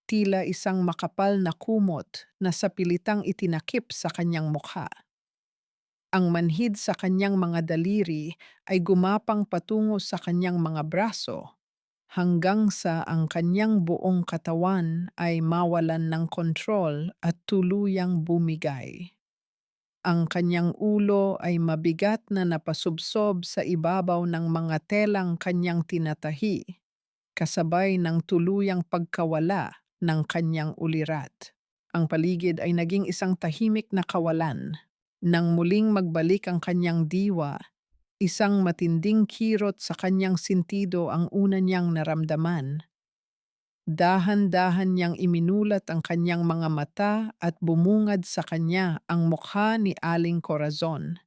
tila isang makapal na kumot na sapilitang itinakip sa kanyang mukha. Ang manhid sa kanyang mga daliri ay gumapang patungo sa kanyang mga braso hanggang sa ang kanyang buong katawan ay mawalan ng kontrol at tuluyang bumigay. Ang kanyang ulo ay mabigat na napasubsob sa ibabaw ng mga telang kanyang tinatahi, kasabay ng tuluyang pagkawala ng kanyang ulirat. Ang paligid ay naging isang tahimik na kawalan. Nang muling magbalik ang kanyang diwa, isang matinding kirot sa kanyang sintido ang una niyang naramdaman. Dahan-dahan niyang iminulat ang kanyang mga mata at bumungad sa kanya ang mukha ni Aling Corazon.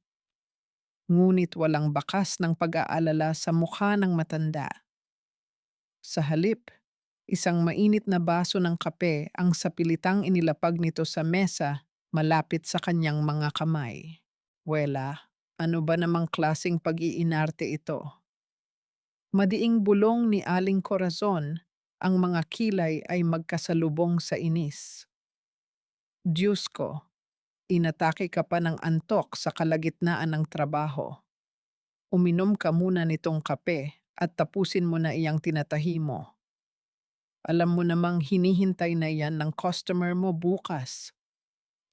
Ngunit walang bakas ng pag-aalala sa mukha ng matanda. Sa halip, isang mainit na baso ng kape ang sapilitang inilapag nito sa mesa malapit sa kanyang mga kamay. Wela, ano ba namang klaseng pag-iinarte ito? Madiing bulong ni Aling Corazon, ang mga kilay ay magkasalubong sa inis. Diyos ko, inatake ka pa ng antok sa kalagitnaan ng trabaho. Uminom ka muna nitong kape at tapusin mo na iyang tinatahi mo. Alam mo namang hinihintay na yan ng customer mo bukas.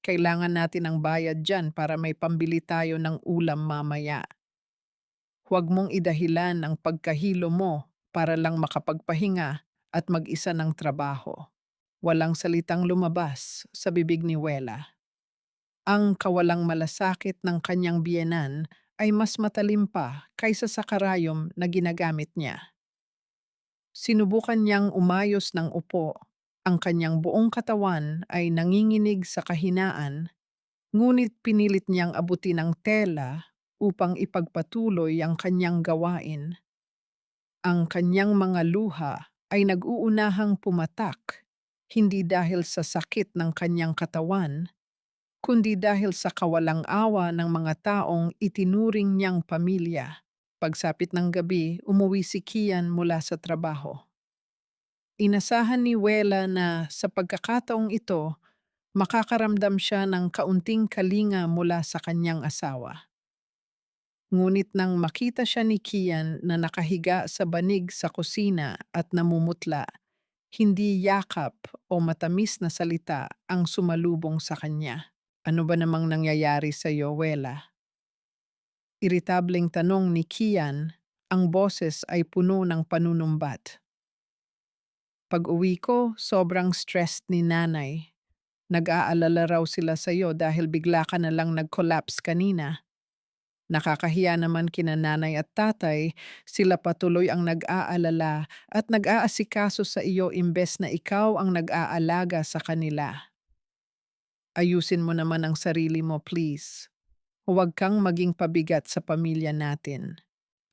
Kailangan natin ng bayad dyan para may pambili tayo ng ulam mamaya. Huwag mong idahilan ang pagkahilo mo para lang makapagpahinga at mag-isa ng trabaho. Walang salitang lumabas sa bibig ni Wela. Ang kawalang malasakit ng kanyang biyenan ay mas matalim pa kaysa sa karayom na ginagamit niya. Sinubukan niyang umayos ng upo. Ang kanyang buong katawan ay nanginginig sa kahinaan, ngunit pinilit niyang abutin ang tela upang ipagpatuloy ang kanyang gawain. Ang kanyang mga luha ay nag-uunahang pumatak, hindi dahil sa sakit ng kanyang katawan, kundi dahil sa kawalang awa ng mga taong itinuring niyang pamilya. Pagsapit ng gabi, umuwi si Kian mula sa trabaho. Inasahan ni Wela na sa pagkakataong ito, makakaramdam siya ng kaunting kalinga mula sa kanyang asawa. Ngunit nang makita siya ni Kian na nakahiga sa banig sa kusina at namumutla, hindi yakap o matamis na salita ang sumalubong sa kanya. Ano ba namang nangyayari sa iyo, Wela? Iritableng tanong ni Kian, ang boses ay puno ng panunumbat. Pag-uwi ko, sobrang stressed ni nanay. Nag-aalala raw sila sa iyo dahil bigla ka na lang nag-collapse kanina. Nakakahiya naman kina nanay at tatay, sila patuloy ang nag-aalala at nag-aasikaso sa iyo imbes na ikaw ang nag-aalaga sa kanila. Ayusin mo naman ang sarili mo, please. Huwag kang maging pabigat sa pamilya natin.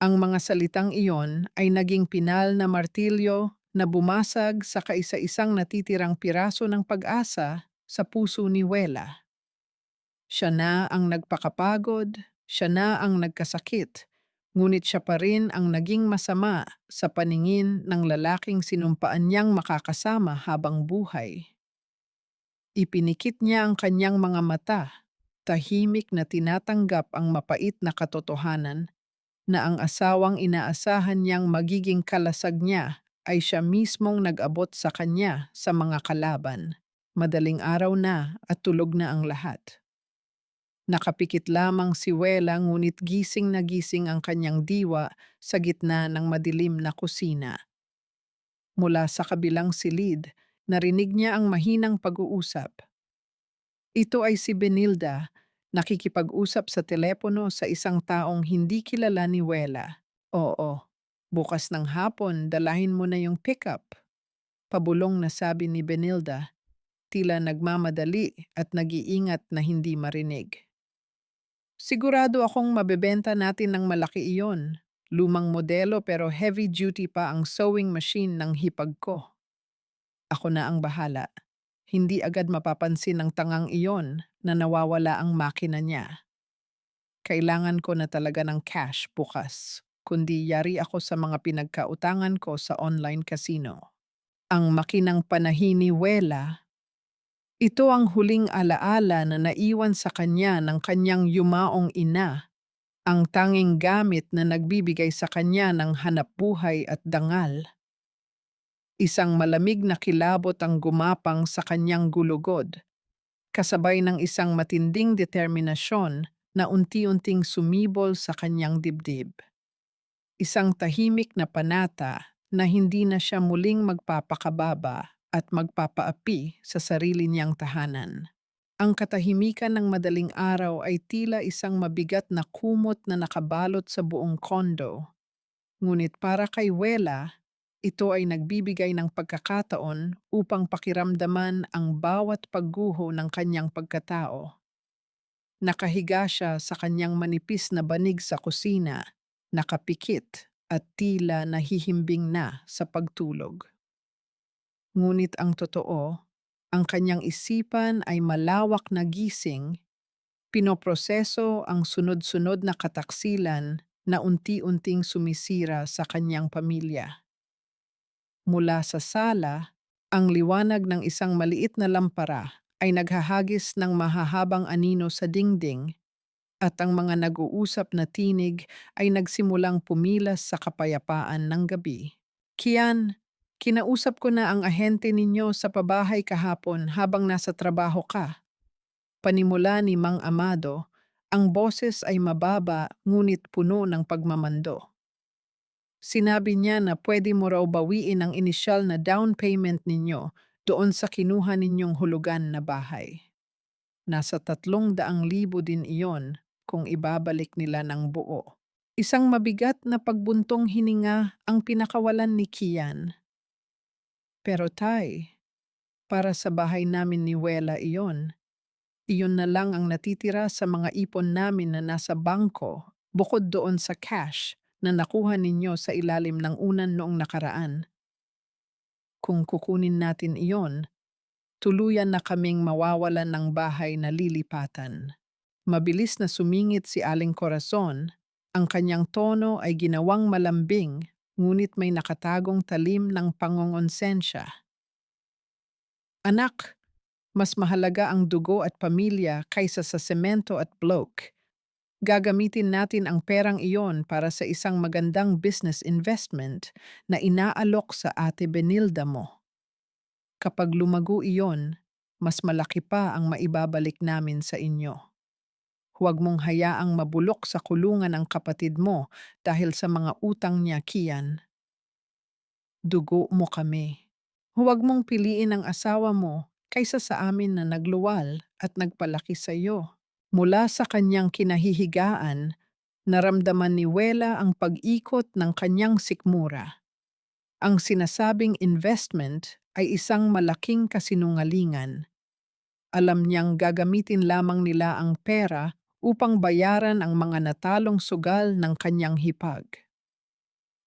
Ang mga salitang iyon ay naging pinal na martilyo na bumasag sa kaisa-isang natitirang piraso ng pag-asa sa puso ni Wela. Siya na ang nagpakapagod, siya na ang nagkasakit, ngunit siya pa rin ang naging masama sa paningin ng lalaking sinumpaan niyang makakasama habang buhay. Ipinikit niya ang kanyang mga mata, tahimik na tinatanggap ang mapait na katotohanan na ang asawang inaasahan niyang magiging kalasag niya ay siya mismong nag-abot sa kanya sa mga kalaban. Madaling araw na at tulog na ang lahat. Nakapikit lamang si Wela ngunit gising na gising ang kanyang diwa sa gitna ng madilim na kusina. Mula sa kabilang silid, narinig niya ang mahinang pag-uusap. Ito ay si Benilda, nakikipag-usap sa telepono sa isang taong hindi kilala ni Wela. Oo, bukas ng hapon dalahin mo na yung pickup. Pabulong na sabi ni Benilda, tila nagmamadali at nag-iingat na hindi marinig. Sigurado akong mabebenta natin ng malaki iyon. Lumang modelo pero heavy duty pa ang sewing machine ng hipag ko. Ako na ang bahala. Hindi agad mapapansin ng tangang iyon na nawawala ang makina niya. Kailangan ko na talaga ng cash bukas, kundi yari ako sa mga pinagkautangan ko sa online casino. Ang makinang panahiniwela, ito ang huling alaala na naiwan sa kanya ng kanyang yumaong ina, ang tanging gamit na nagbibigay sa kanya ng hanapbuhay at dangal. Isang malamig na kilabot ang gumapang sa kanyang gulugod, kasabay ng isang matinding determinasyon na unti-unting sumibol sa kanyang dibdib. Isang tahimik na panata na hindi na siya muling magpapakababa at magpapaapi sa sarili niyang tahanan. Ang katahimikan ng madaling araw ay tila isang mabigat na kumot na nakabalot sa buong kondo. Ngunit para kay Wela, ito ay nagbibigay ng pagkakataon upang pakiramdaman ang bawat pagguho ng kanyang pagkatao. Nakahiga siya sa kanyang manipis na banig sa kusina, nakapikit at tila nahihimbing na sa pagtulog. Ngunit ang totoo, ang kanyang isipan ay malawak na gising, pinoproseso ang sunod-sunod na kataksilan na unti-unting sumisira sa kanyang pamilya. Mula sa sala, ang liwanag ng isang maliit na lampara ay naghahagis ng mahahabang anino sa dingding at ang mga nag-uusap na tinig ay nagsimulang pumilas sa kapayapaan ng gabi. Kian, kinausap ko na ang ahente ninyo sa pabahay kahapon habang nasa trabaho ka. Panimula ni Mang Amado, ang boses ay mababa ngunit puno ng pagmamando. Sinabi niya na pwede mo raw bawiin ang inisyal na down payment ninyo doon sa kinuha ninyong hulugan na bahay. Nasa 300,000 din iyon kung ibabalik nila ng buo. Isang mabigat na pagbuntong hininga ang pinakawalan ni Kian. Pero tay, para sa bahay namin ni Wela iyon, iyon na lang ang natitira sa mga ipon namin na nasa bangko bukod doon sa cash na nakuha ninyo sa ilalim ng unan noong nakaraan. Kung kukunin natin iyon, tuluyan na kaming mawawalan ng bahay na lilipatan. Mabilis na sumingit si Aling Corazon, ang kanyang tono ay ginawang malambing, ngunit may nakatagong talim ng pangongonsensya. Anak, mas mahalaga ang dugo at pamilya kaysa sa semento at bloke. Gagamitin natin ang perang iyon para sa isang magandang business investment na inaalok sa ate Benilda mo. Kapag lumago iyon, mas malaki pa ang maibabalik namin sa inyo. Huwag mong hayaang mabulok sa kulungan ang kapatid mo dahil sa mga utang niya, Kian. Dugo mo kami. Huwag mong piliin ang asawa mo kaysa sa amin na nagluwal at nagpalaki sa iyo. Mula sa kanyang kinahihigaan, naramdaman ni Wela ang pag-ikot ng kanyang sikmura. Ang sinasabing investment ay isang malaking kasinungalingan. Alam niyang gagamitin lamang nila ang pera upang bayaran ang mga natalong sugal ng kanyang hipag.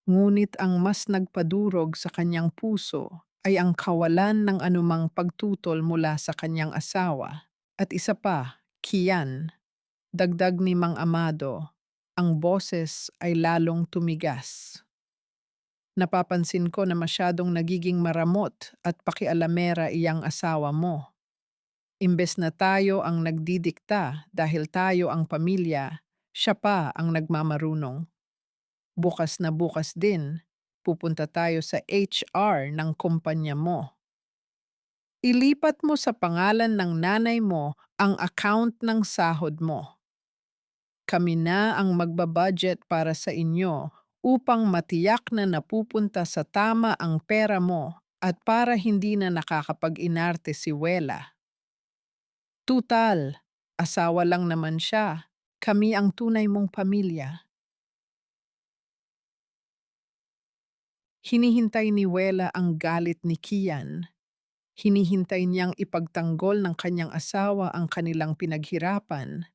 Ngunit ang mas nagpadurog sa kanyang puso ay ang kawalan ng anumang pagtutol mula sa kanyang asawa. At isa pa, Kian, dagdag ni Mang Amado, ang boses ay lalong tumigas. Napapansin ko na masyadong nagiging maramot at pakialamera iyang asawa mo. Imbes na tayo ang nagdidikta dahil tayo ang pamilya, siya pa ang nagmamarunong. Bukas na bukas din, pupunta tayo sa HR ng kumpanya mo. Ilipat mo sa pangalan ng nanay mo ang account ng sahod mo. Kami na ang magbabudget para sa inyo upang matiyak na napupunta sa tama ang pera mo at para hindi na nakakapag-inarte si Wela. Tutal, asawa lang naman siya. Kami ang tunay mong pamilya. Hinihintay ni Wela ang galit ni Kian. Hinihintay niyang ipagtanggol ng kanyang asawa ang kanilang pinaghirapan,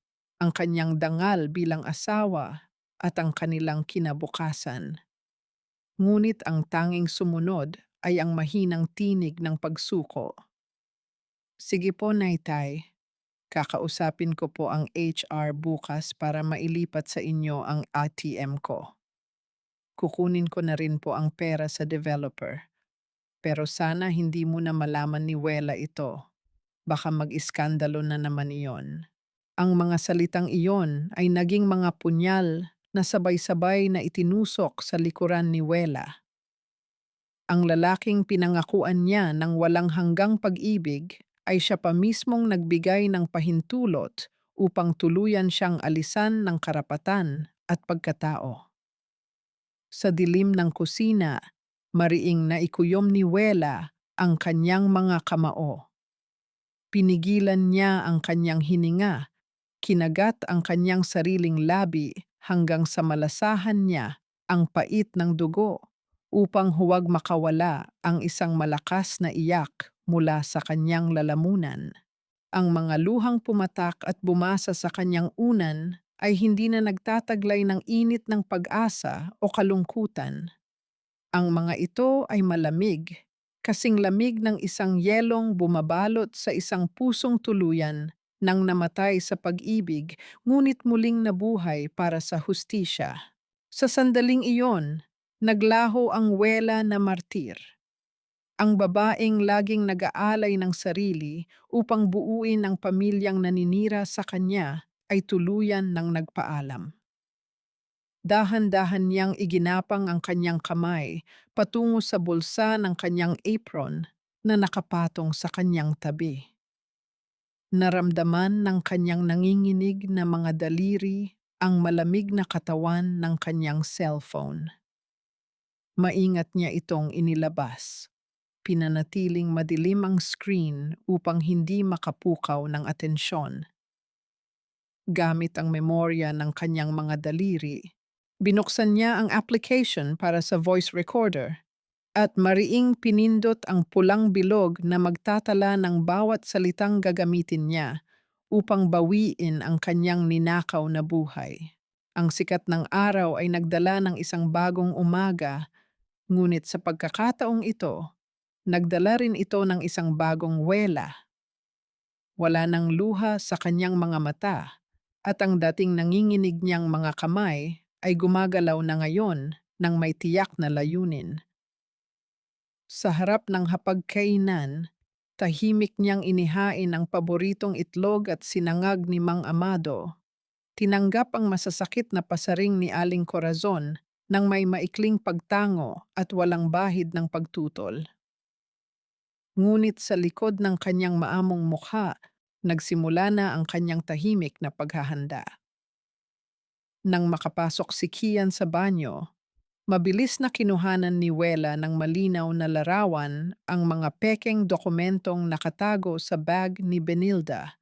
ang kanyang dangal bilang asawa, at ang kanilang kinabukasan. Ngunit ang tanging sumunod ay ang mahinang tinig ng pagsuko. Sige po, Naitay. Kakausapin ko po ang HR bukas para mailipat sa inyo ang ATM ko. Kukunin ko na rin po ang pera sa developer. Pero sana hindi mo na malaman ni Wela ito. Baka mag-iskandalo na naman iyon. Ang mga salitang iyon ay naging mga punyal na sabay-sabay na itinusok sa likuran ni Wela. Ang lalaking pinangakuan niya ng walang hanggang pag-ibig ay siya pa mismong nagbigay ng pahintulot upang tuluyan siyang alisan ng karapatan at pagkatao. Sa dilim ng kusina, mariing naikuyom ni Wela ang kanyang mga kamao. Pinigilan niya ang kanyang hininga, kinagat ang kanyang sariling labi hanggang sa malasahan niya ang pait ng dugo upang huwag makawala ang isang malakas na iyak mula sa kanyang lalamunan. Ang mga luhang pumatak at bumasa sa kanyang unan ay hindi na nagtataglay ng init ng pag-asa o kalungkutan. Ang mga ito ay malamig, kasing lamig ng isang yelong bumabalot sa isang pusong tuluyan nang namatay sa pag-ibig ngunit muling nabuhay para sa hustisya. Sa sandaling iyon, naglaho ang Wela na martir, ang babaeng laging nag-aalay ng sarili upang buuin ang pamilyang naninira sa kanya ay tuluyan ng nagpaalam. Dahan-dahan niyang iginapang ang kanyang kamay patungo sa bulsa ng kanyang apron na nakapatong sa kanyang tabi. Naramdaman ng kanyang nanginginig na mga daliri ang malamig na katawan ng kanyang cellphone. Maingat niya itong inilabas. Pinanatiling madilim ang screen upang hindi makapukaw ng atensyon. Gamit ang memorya ng kanyang mga daliri, binuksan niya ang application para sa voice recorder at mariing pinindot ang pulang bilog na magtatala ng bawat salitang gagamitin niya upang bawiin ang kanyang ninakaw na buhay. Ang sikat ng araw ay nagdala ng isang bagong umaga, ngunit sa pagkakataong ito, nagdala rin ito ng isang bagong Wela. Wala nang luha sa kanyang mga mata at ang dating nanginginig niyang mga kamay ay gumagalaw na ngayon ng may tiyak na layunin. Sa harap ng hapagkainan, tahimik niyang inihain ang paboritong itlog at sinangag ni Mang Amado. Tinanggap ang masasakit na pasaring ni Aling Corazon nang may maikling pagtango at walang bahid ng pagtutol. Ngunit sa likod ng kanyang maamong mukha, nagsimula na ang kanyang tahimik na paghahanda. Nang makapasok si Kian sa banyo, mabilis na kinuhanan ni Wela ng malinaw na larawan ang mga pekeng dokumentong nakatago sa bag ni Benilda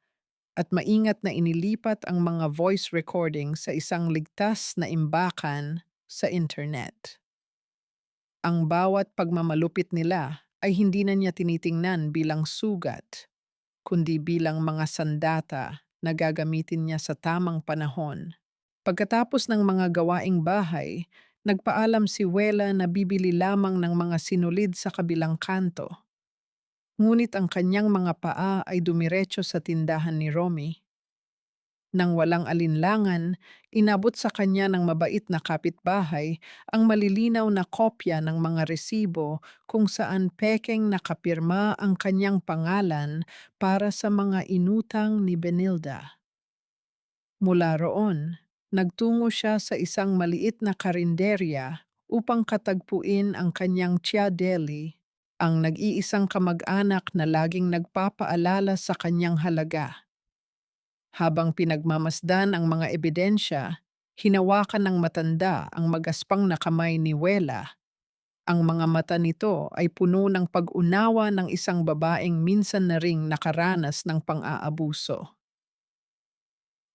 at maingat na inilipat ang mga voice recording sa isang ligtas na imbakan sa internet. Ang bawat pagmamalupit nila ay hindi na niya tinitingnan bilang sugat, kundi bilang mga sandata na gagamitin niya sa tamang panahon. Pagkatapos ng mga gawaing bahay, nagpaalam si Wela na bibili lamang ng mga sinulid sa kabilang kanto. Ngunit ang kanyang mga paa ay dumiretso sa tindahan ni Romy. Nang walang alinlangan, inabot sa kanya ng mabait na kapitbahay ang malilinaw na kopya ng mga resibo kung saan pekeng nakapirma ang kanyang pangalan para sa mga inutang ni Benilda. Mula roon, nagtungo siya sa isang maliit na karinderya upang katagpuin ang kanyang Tia Deli ang nag-iisang kamag-anak na laging nagpapaalala sa kanyang halaga. Habang pinagmamasdan ang mga ebidensya, hinawakan ng matanda ang magaspang na kamay ni Wela. Ang mga mata nito ay puno ng pag-unawa ng isang babaeng minsan na ring nakaranas ng pang-aabuso.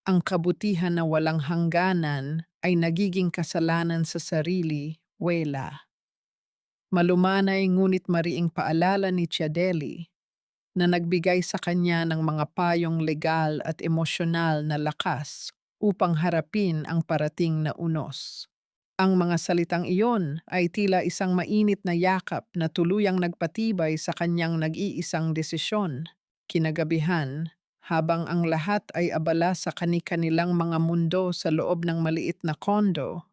Ang kabutihan na walang hangganan ay nagiging kasalanan sa sarili, Wela. Malumanay ngunit mariing paalala ni Chiadelli na nagbigay sa kanya ng mga payong legal at emosyonal na lakas upang harapin ang parating na unos. Ang mga salitang iyon ay tila isang mainit na yakap na tuluyang nagpatibay sa kanyang nag-iisang desisyon. Kinagabihan, habang ang lahat ay abala sa kani-kanilang mga mundo sa loob ng maliit na kondo,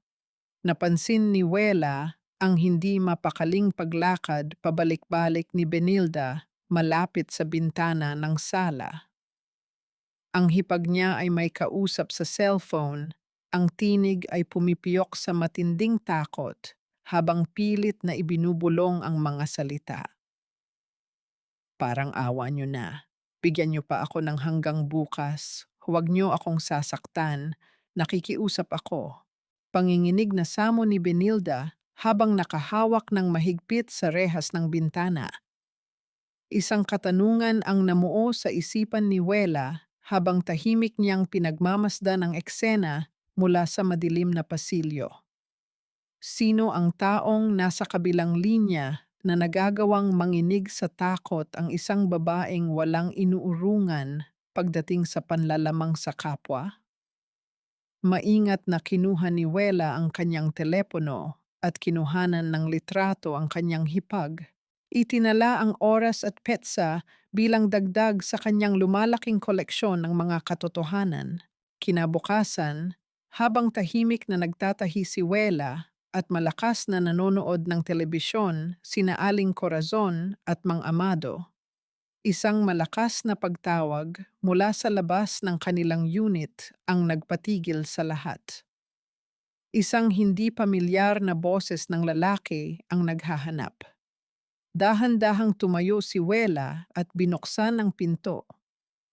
napansin ni Wela ang hindi mapakaling paglakad pabalik-balik ni Benilda malapit sa bintana ng sala. Ang hipag niya ay may kausap sa cellphone, ang tinig ay pumipiyok sa matinding takot habang pilit na ibinubulong ang mga salita. Parang awa niyo na. Bigyan niyo pa ako ng hanggang bukas. Huwag niyo akong sasaktan. Nakikiusap ako. Panginginig na samo ni Benilda habang nakahawak ng mahigpit sa rehas ng bintana. Isang katanungan ang namuo sa isipan ni Wela habang tahimik niyang pinagmamasdan ang eksena mula sa madilim na pasilyo. Sino ang taong nasa kabilang linya na nagagawang manginig sa takot ang isang babaeng walang inuurungan pagdating sa panlalamang sa kapwa? Maingat na kinuha ni Wela ang kanyang telepono at kinuhanan ng litrato ang kanyang hipag. Itinala ang oras at petsa bilang dagdag sa kanyang lumalaking koleksyon ng mga katotohanan. Kinabukasan, habang tahimik na nagtatahi si Wela at malakas na nanonood ng telebisyon sina Aling Corazon at Mang Amado, isang malakas na pagtawag mula sa labas ng kanilang unit ang nagpatigil sa lahat. Isang hindi pamilyar na boses ng lalaki ang naghahanap. Dahan-dahang tumayo si Wela at binuksan ang pinto.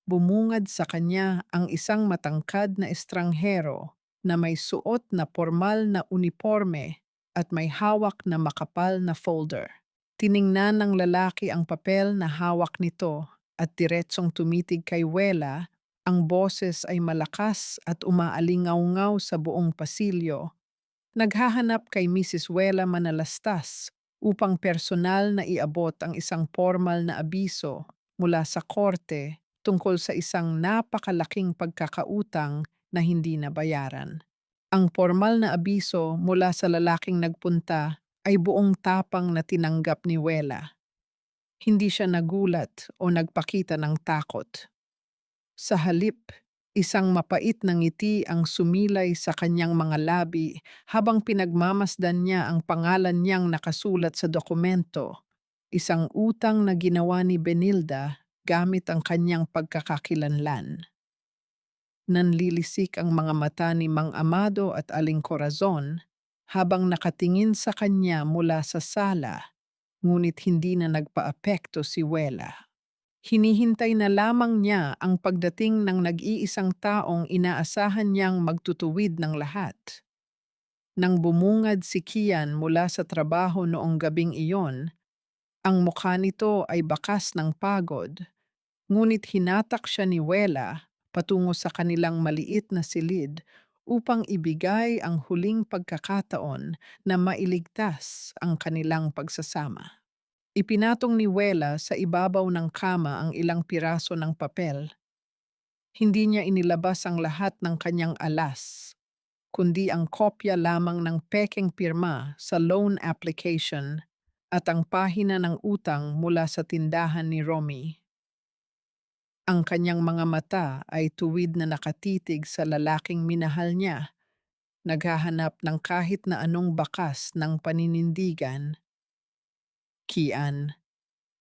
Bumungad sa kanya ang isang matangkad na estranghero na may suot na formal na uniforme at may hawak na makapal na folder. Tiningnan ng lalaki ang papel na hawak nito at diretsong tumitig kay Wela. Ang boses ay malakas at umaalingaw-ngaw sa buong pasilyo. Naghahanap kay Mrs. Wela Manalastas upang personal na iabot ang isang formal na abiso mula sa korte tungkol sa isang napakalaking pagkakautang na hindi nabayaran. Ang formal na abiso mula sa lalaking nagpunta ay buong tapang na tinanggap ni Wela. Hindi siya nagulat o nagpakita ng takot. Sa halip, isang mapait na ngiti ang sumilay sa kanyang mga labi habang pinagmamasdan niya ang pangalan niyang nakasulat sa dokumento, isang utang na ginawa ni Benilda gamit ang kanyang pagkakakilanlan. Nanlilisik ang mga mata ni Mang Amado at Aling Corazon habang nakatingin sa kanya mula sa sala, ngunit hindi na nagpaapekto si Wela. Hinihintay na lamang niya ang pagdating ng nag-iisang taong inaasahan niyang magtutuwid ng lahat. Nang bumungad si Kian mula sa trabaho noong gabing iyon, ang mukha nito ay bakas ng pagod, ngunit hinatak siya ni Wela patungo sa kanilang maliit na silid upang ibigay ang huling pagkakataon na mailigtas ang kanilang pagsasama. Ipinatong ni Wela sa ibabaw ng kama ang ilang piraso ng papel. Hindi niya inilabas ang lahat ng kanyang alas, kundi ang kopya lamang ng pekeng pirma sa loan application at ang pahina ng utang mula sa tindahan ni Romy. Ang kanyang mga mata ay tuwid na nakatitig sa lalaking minahal niya, naghahanap ng kahit na anong bakas ng paninindigan. Kian,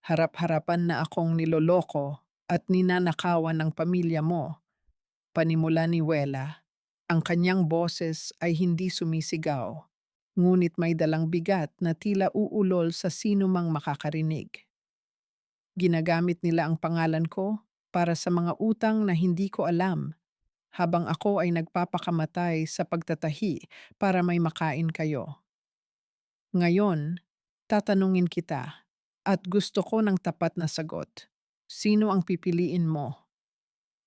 harap-harapan na akong niloloko at ninanakawan ng pamilya mo, panimula ni Wela. Ang kanyang boses ay hindi sumisigaw, ngunit may dalang bigat na tila uulol sa sino mang makakarinig. Ginagamit nila ang pangalan ko para sa mga utang na hindi ko alam, habang ako ay nagpapakamatay sa pagtatahi para may makain kayo. Ngayon, tatanungin kita at gusto ko ng tapat na sagot. Sino ang pipiliin mo?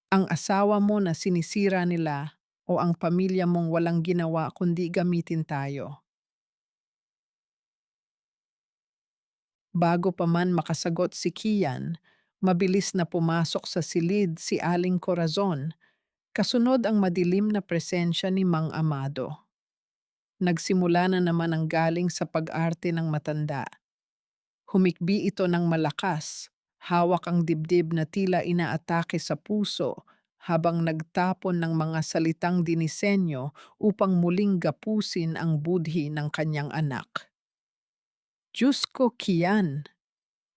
Ang asawa mo na sinisira nila o ang pamilya mong walang ginawa kundi gamitin tayo? Bago pa man makasagot si Kian, mabilis na pumasok sa silid si Aling Corazon, kasunod ang madilim na presensya ni Mang Amado. Nagsimula na naman ang galing sa pag-arte ng matanda. Humikbi ito ng malakas, hawak ang dibdib na tila inaatake sa puso habang nagtapon ng mga salitang dinisenyo upang muling gapusin ang budhi ng kanyang anak. Diyos ko, Kian,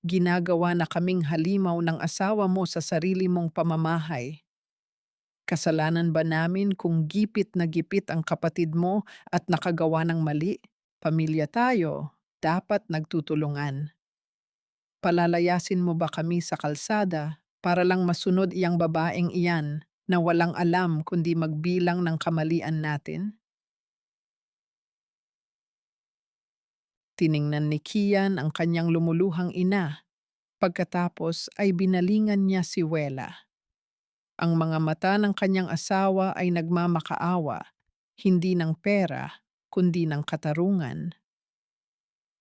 ginagawa na kaming halimaw ng asawa mo sa sarili mong pamamahay. Kasalanan ba namin kung gipit na gipit ang kapatid mo at nakagawa ng mali? Pamilya tayo, dapat nagtutulungan. Palalayasin mo ba kami sa kalsada para lang masunod iyang babaeng iyan na walang alam kundi magbilang ng kamalian natin? Tiningnan ni Kian ang kanyang lumuluhang ina. Pagkatapos ay binalingan niya si Wela. Ang mga mata ng kanyang asawa ay nagmamakaawa, hindi ng pera, kundi ng katarungan.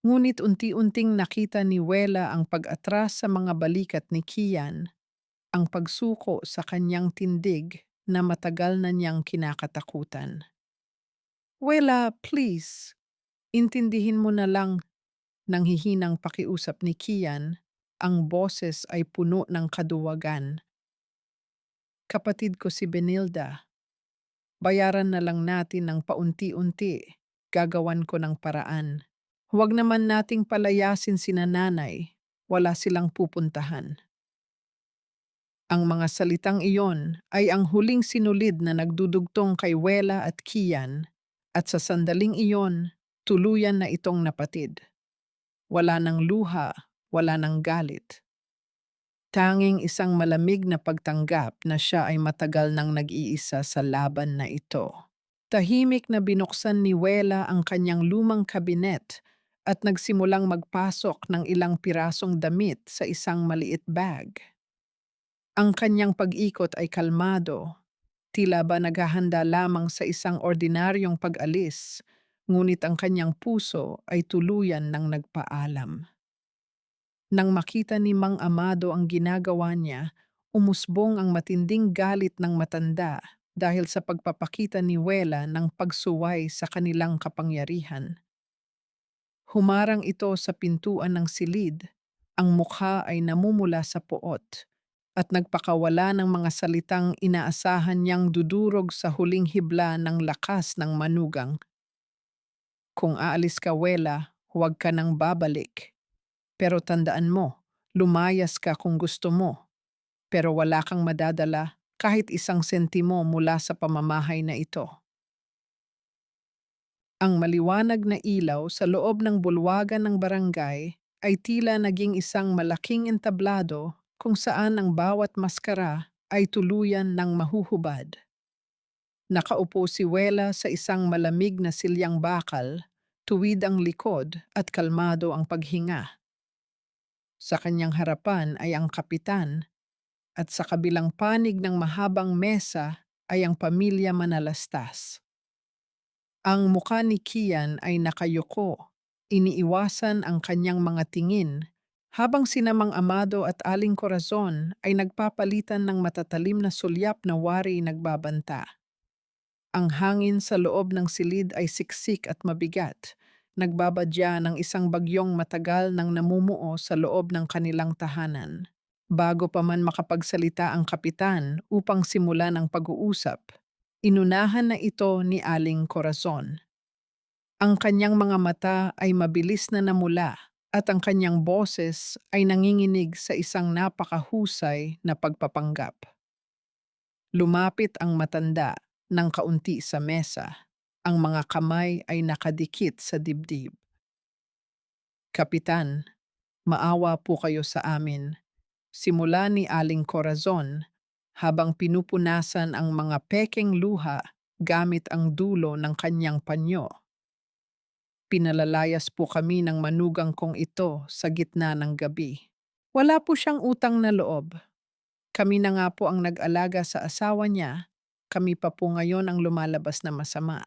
Ngunit unti-unting nakita ni Wela ang pag-atras sa mga balikat ni Kian, ang pagsuko sa kanyang tindig na matagal na niyang kinakatakutan. Wela, please, intindihin mo na lang, nang hihinang pakiusap ni Kian, ang boses ay puno ng kaduwagan. Kapatid ko si Benilda, bayaran na lang natin ng paunti-unti, gagawan ko ng paraan. Huwag naman nating palayasin sina nanay, wala silang pupuntahan. Ang mga salitang iyon ay ang huling sinulid na nagdudugtong kay Wela at Kian, at sa sandaling iyon, tuluyan na itong napatid. Wala ng luha, wala ng galit. Tanging isang malamig na pagtanggap na siya ay matagal nang nag-iisa sa laban na ito. Tahimik na binuksan ni Wela ang kanyang lumang kabinet at nagsimulang magpasok ng ilang pirasong damit sa isang maliit bag. Ang kanyang pag-ikot ay kalmado, tila ba naghahanda lamang sa isang ordinaryong pag-alis, ngunit ang kanyang puso ay tuluyan ng nagpaalam. Nang makita ni Mang Amado ang ginagawa niya, umusbong ang matinding galit ng matanda dahil sa pagpapakita ni Wela ng pagsuway sa kanilang kapangyarihan. Humarang ito sa pintuan ng silid, ang mukha ay namumula sa poot, at nagpakawala ng mga salitang inaasahan niyang dudurog sa huling hibla ng lakas ng manugang. Kung aalis ka, Wela, huwag ka nang babalik. Pero tandaan mo, lumayas ka kung gusto mo, pero wala kang madadala kahit isang sentimo mula sa pamamahay na ito. Ang maliwanag na ilaw sa loob ng bulwagan ng barangay ay tila naging isang malaking entablado kung saan ang bawat maskara ay tuluyan ng mahuhubad. Nakaupo si Wela sa isang malamig na silyang bakal, tuwid ang likod at kalmado ang paghinga. Sa kanyang harapan ay ang kapitan at sa kabilang panig ng mahabang mesa ay ang pamilya Manalastas. Ang mukha ni Kian ay nakayuko, iniiwasan ang kanyang mga tingin, habang sina Mang Amado at Aling Corazon ay nagpapalitan ng matatalim na sulyap na wari nagbabanta. Ang hangin sa loob ng silid ay siksik at mabigat, nagbabadya ng isang bagyong matagal nang namumuo sa loob ng kanilang tahanan. Bago pa man makapagsalita ang kapitan upang simulan ang pag-uusap, inunahan na ito ni Aling Corazon. Ang kanyang mga mata ay mabilis na namula at ang kanyang boses ay nanginginig sa isang napakahusay na pagpapanggap. Lumapit ang matanda ng kaunti sa mesa. Ang mga kamay ay nakadikit sa dibdib. Kapitan, maawa po kayo sa amin. Simula ni Aling Corazon, habang pinupunasan ang mga pekeng luha gamit ang dulo ng kanyang panyo. Pinalalayas po kami ng manugang kong ito sa gitna ng gabi. Wala po siyang utang na loob. Kami na nga po ang nag-alaga sa asawa niya. Kami pa po ngayon ang lumalabas na masama.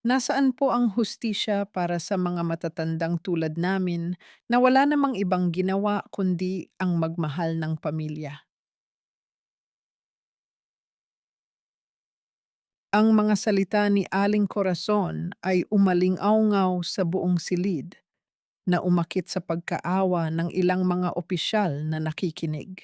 Nasaan po ang hustisya para sa mga matatandang tulad namin na wala namang ibang ginawa kundi ang magmahal ng pamilya? Ang mga salita ni Aling Corazon ay umaling-awngaw sa buong silid na umakit sa pagkaawa ng ilang mga opisyal na nakikinig.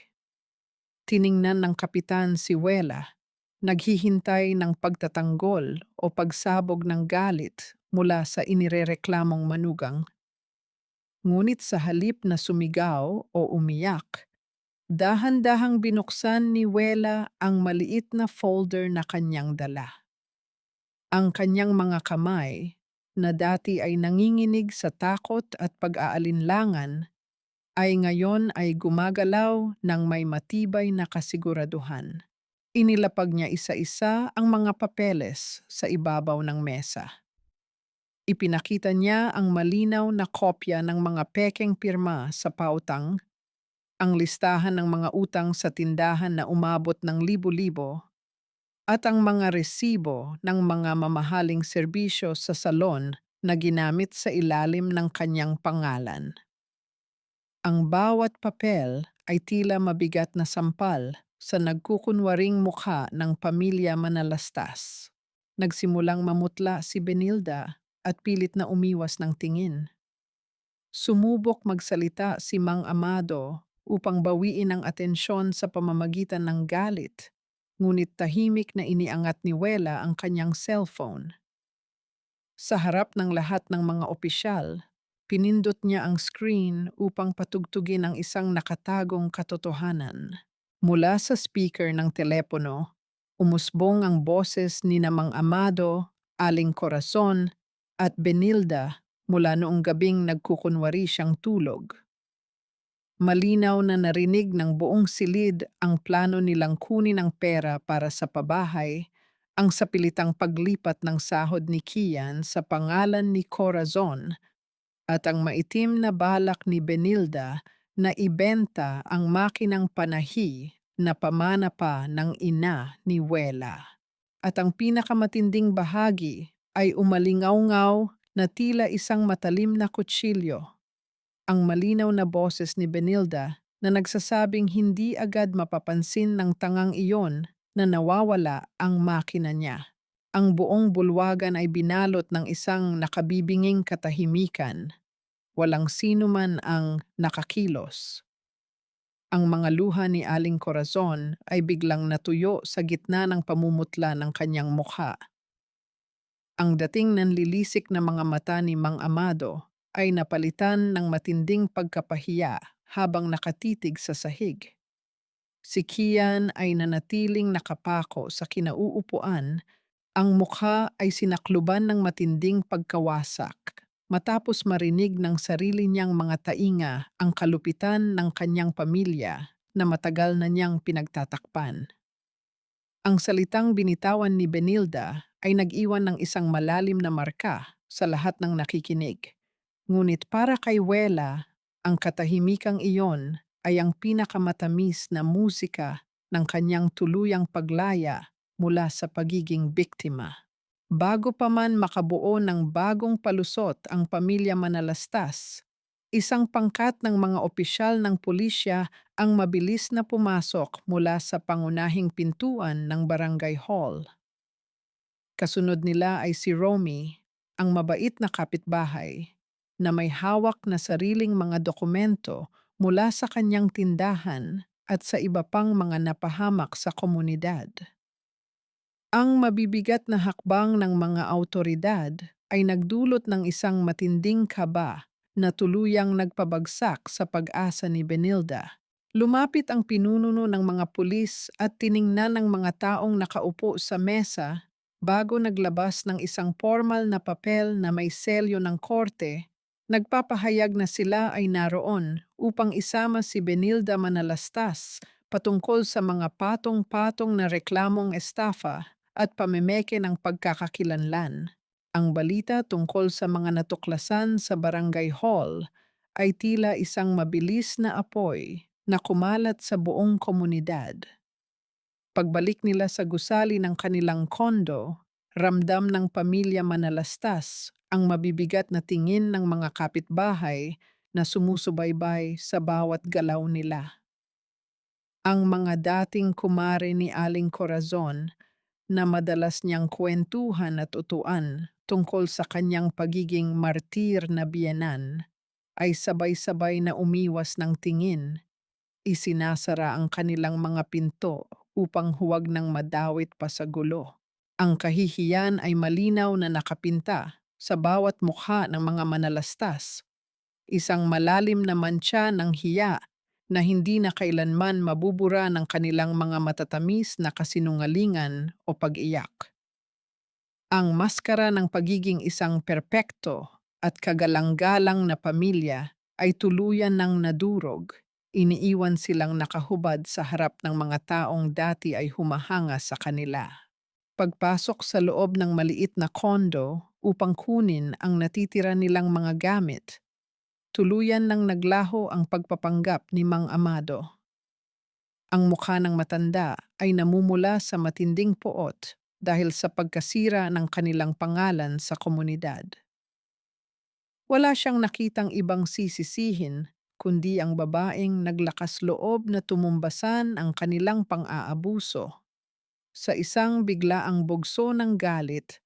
Tiningnan ng kapitan si Wela, naghihintay ng pagtatanggol o pagsabog ng galit mula sa inirereklamong manugang. Ngunit sa halip na sumigaw o umiyak, dahan-dahang binuksan ni Wela ang maliit na folder na kanyang dala. Ang kanyang mga kamay, na dati ay nanginginig sa takot at pag-aalinlangan, ay ngayon ay gumagalaw ng may matibay na kasiguraduhan. Inilapag niya isa-isa ang mga papeles sa ibabaw ng mesa. Ipinakita niya ang malinaw na kopya ng mga pekeng pirma sa pautang, ang listahan ng mga utang sa tindahan na umabot ng libo-libo, at ang mga resibo ng mga mamahaling serbisyo sa salon na ginamit sa ilalim ng kanyang pangalan. Ang bawat papel ay tila mabigat na sampal sa nagkukunwaring mukha ng pamilya manalastas. Nagsimulang mamutla si Benilda at pilit na umiwas ng tingin. Sumubok magsalita si Mang Amado upang bawiin ang atensyon sa pamamagitan ng galit, ngunit tahimik na iniangat ni Wela ang kanyang cellphone. Sa harap ng lahat ng mga opisyal, pinindot niya ang screen upang patugtugin ang isang nakatagong katotohanan. Mula sa speaker ng telepono, umusbong ang boses ni Namang Amado, Aling Corazon, at Benilda mula noong gabing nagkukunwari siyang tulog. Malinaw na narinig ng buong silid ang plano nilang kunin ang pera para sa pabahay, ang sapilitang paglipat ng sahod ni Kian sa pangalan ni Corazon, at ang maitim na balak ni Benilda na ibenta ang makinang panahi na pamana pa ng ina ni Wela. At ang pinakamatinding bahagi ay umalingaw-ngaw na tila isang matalim na kutsilyo, ang malinaw na boses ni Benilda na nagsasabing hindi agad mapapansin ng tangang iyon na nawawala ang makina niya. Ang buong bulwagan ay binalot ng isang nakabibinging katahimikan. Walang sino man ang nakakilos. Ang mga luha ni Aling Corazon ay biglang natuyo sa gitna ng pamumutla ng kanyang mukha. Ang dating nanlilisik na mga mata ni Mang Amado ay napalitan ng matinding pagkapahiya habang nakatitig sa sahig. Si Kian ay nanatiling nakapako sa kinauupuan, ang mukha ay sinakluban ng matinding pagkawasak matapos marinig ng sarili niyang mga tainga ang kalupitan ng kanyang pamilya na matagal na niyang pinagtatakpan. Ang salitang binitawan ni Benilda ay nag-iwan ng isang malalim na marka sa lahat ng nakikinig. Ngunit para kay Wela, ang katahimikang iyon ay ang pinakamatamis na musika ng kanyang tuluyang paglaya mula sa pagiging biktima. Bago pa man makabuo ng bagong palusot ang pamilya Manalastas, isang pangkat ng mga opisyal ng pulisya ang mabilis na pumasok mula sa pangunahing pintuan ng barangay hall. Kasunod nila ay si Romy, ang mabait na kapitbahay, na may hawak na sariling mga dokumento mula sa kanyang tindahan at sa iba pang mga napahamak sa komunidad. Ang mabibigat na hakbang ng mga awtoridad ay nagdulot ng isang matinding kaba na tuluyang nagpabagsak sa pag-asa ni Benilda. Lumapit ang pinununo ng mga pulis at tiningnan ng mga taong nakaupo sa mesa Bago naglabas ng isang formal na papel na may selyo ng korte, nagpapahayag na sila ay naroon upang isama si Benilda Manalastas patungkol sa mga patong-patong na reklamong estafa at pamemeke ng pagkakakilanlan. Ang balita tungkol sa mga natuklasan sa barangay hall ay tila isang mabilis na apoy na kumalat sa buong komunidad. Pagbalik nila sa gusali ng kanilang kondo, ramdam ng pamilya Manalastas ang mabibigat na tingin ng mga kapitbahay na sumusubaybay sa bawat galaw nila. Ang mga dating kumare ni Aling Corazon na madalas niyang kwentuhan at utuan tungkol sa kanyang pagiging martir na biyenan ay sabay-sabay na umiwas ng tingin. Isinasara ang kanilang mga pinto upang huwag nang madawit pa sa gulo. Ang kahihiyan ay malinaw na nakapinta sa bawat mukha ng mga Manalastas, isang malalim na mantsa ng hiya na hindi na kailanman mabubura ng kanilang mga matatamis na kasinungalingan o pag-iyak. Ang maskara ng pagiging isang perpekto at kagalang-galang na pamilya ay tuluyan ng nadurog. Iniiwan silang nakahubad sa harap ng mga taong dati ay humahanga sa kanila. Pagpasok sa loob ng maliit na kondo upang kunin ang natitira nilang mga gamit, tuluyan ng naglaho ang pagpapanggap ni Mang Amado. Ang mukha ng matanda ay namumula sa matinding poot dahil sa pagkasira ng kanilang pangalan sa komunidad. Wala siyang nakitang ibang sisisihin kundi ang babaeng naglakas loob na tumumbasan ang kanilang pang-aabuso. Sa isang biglaang bugso ng galit,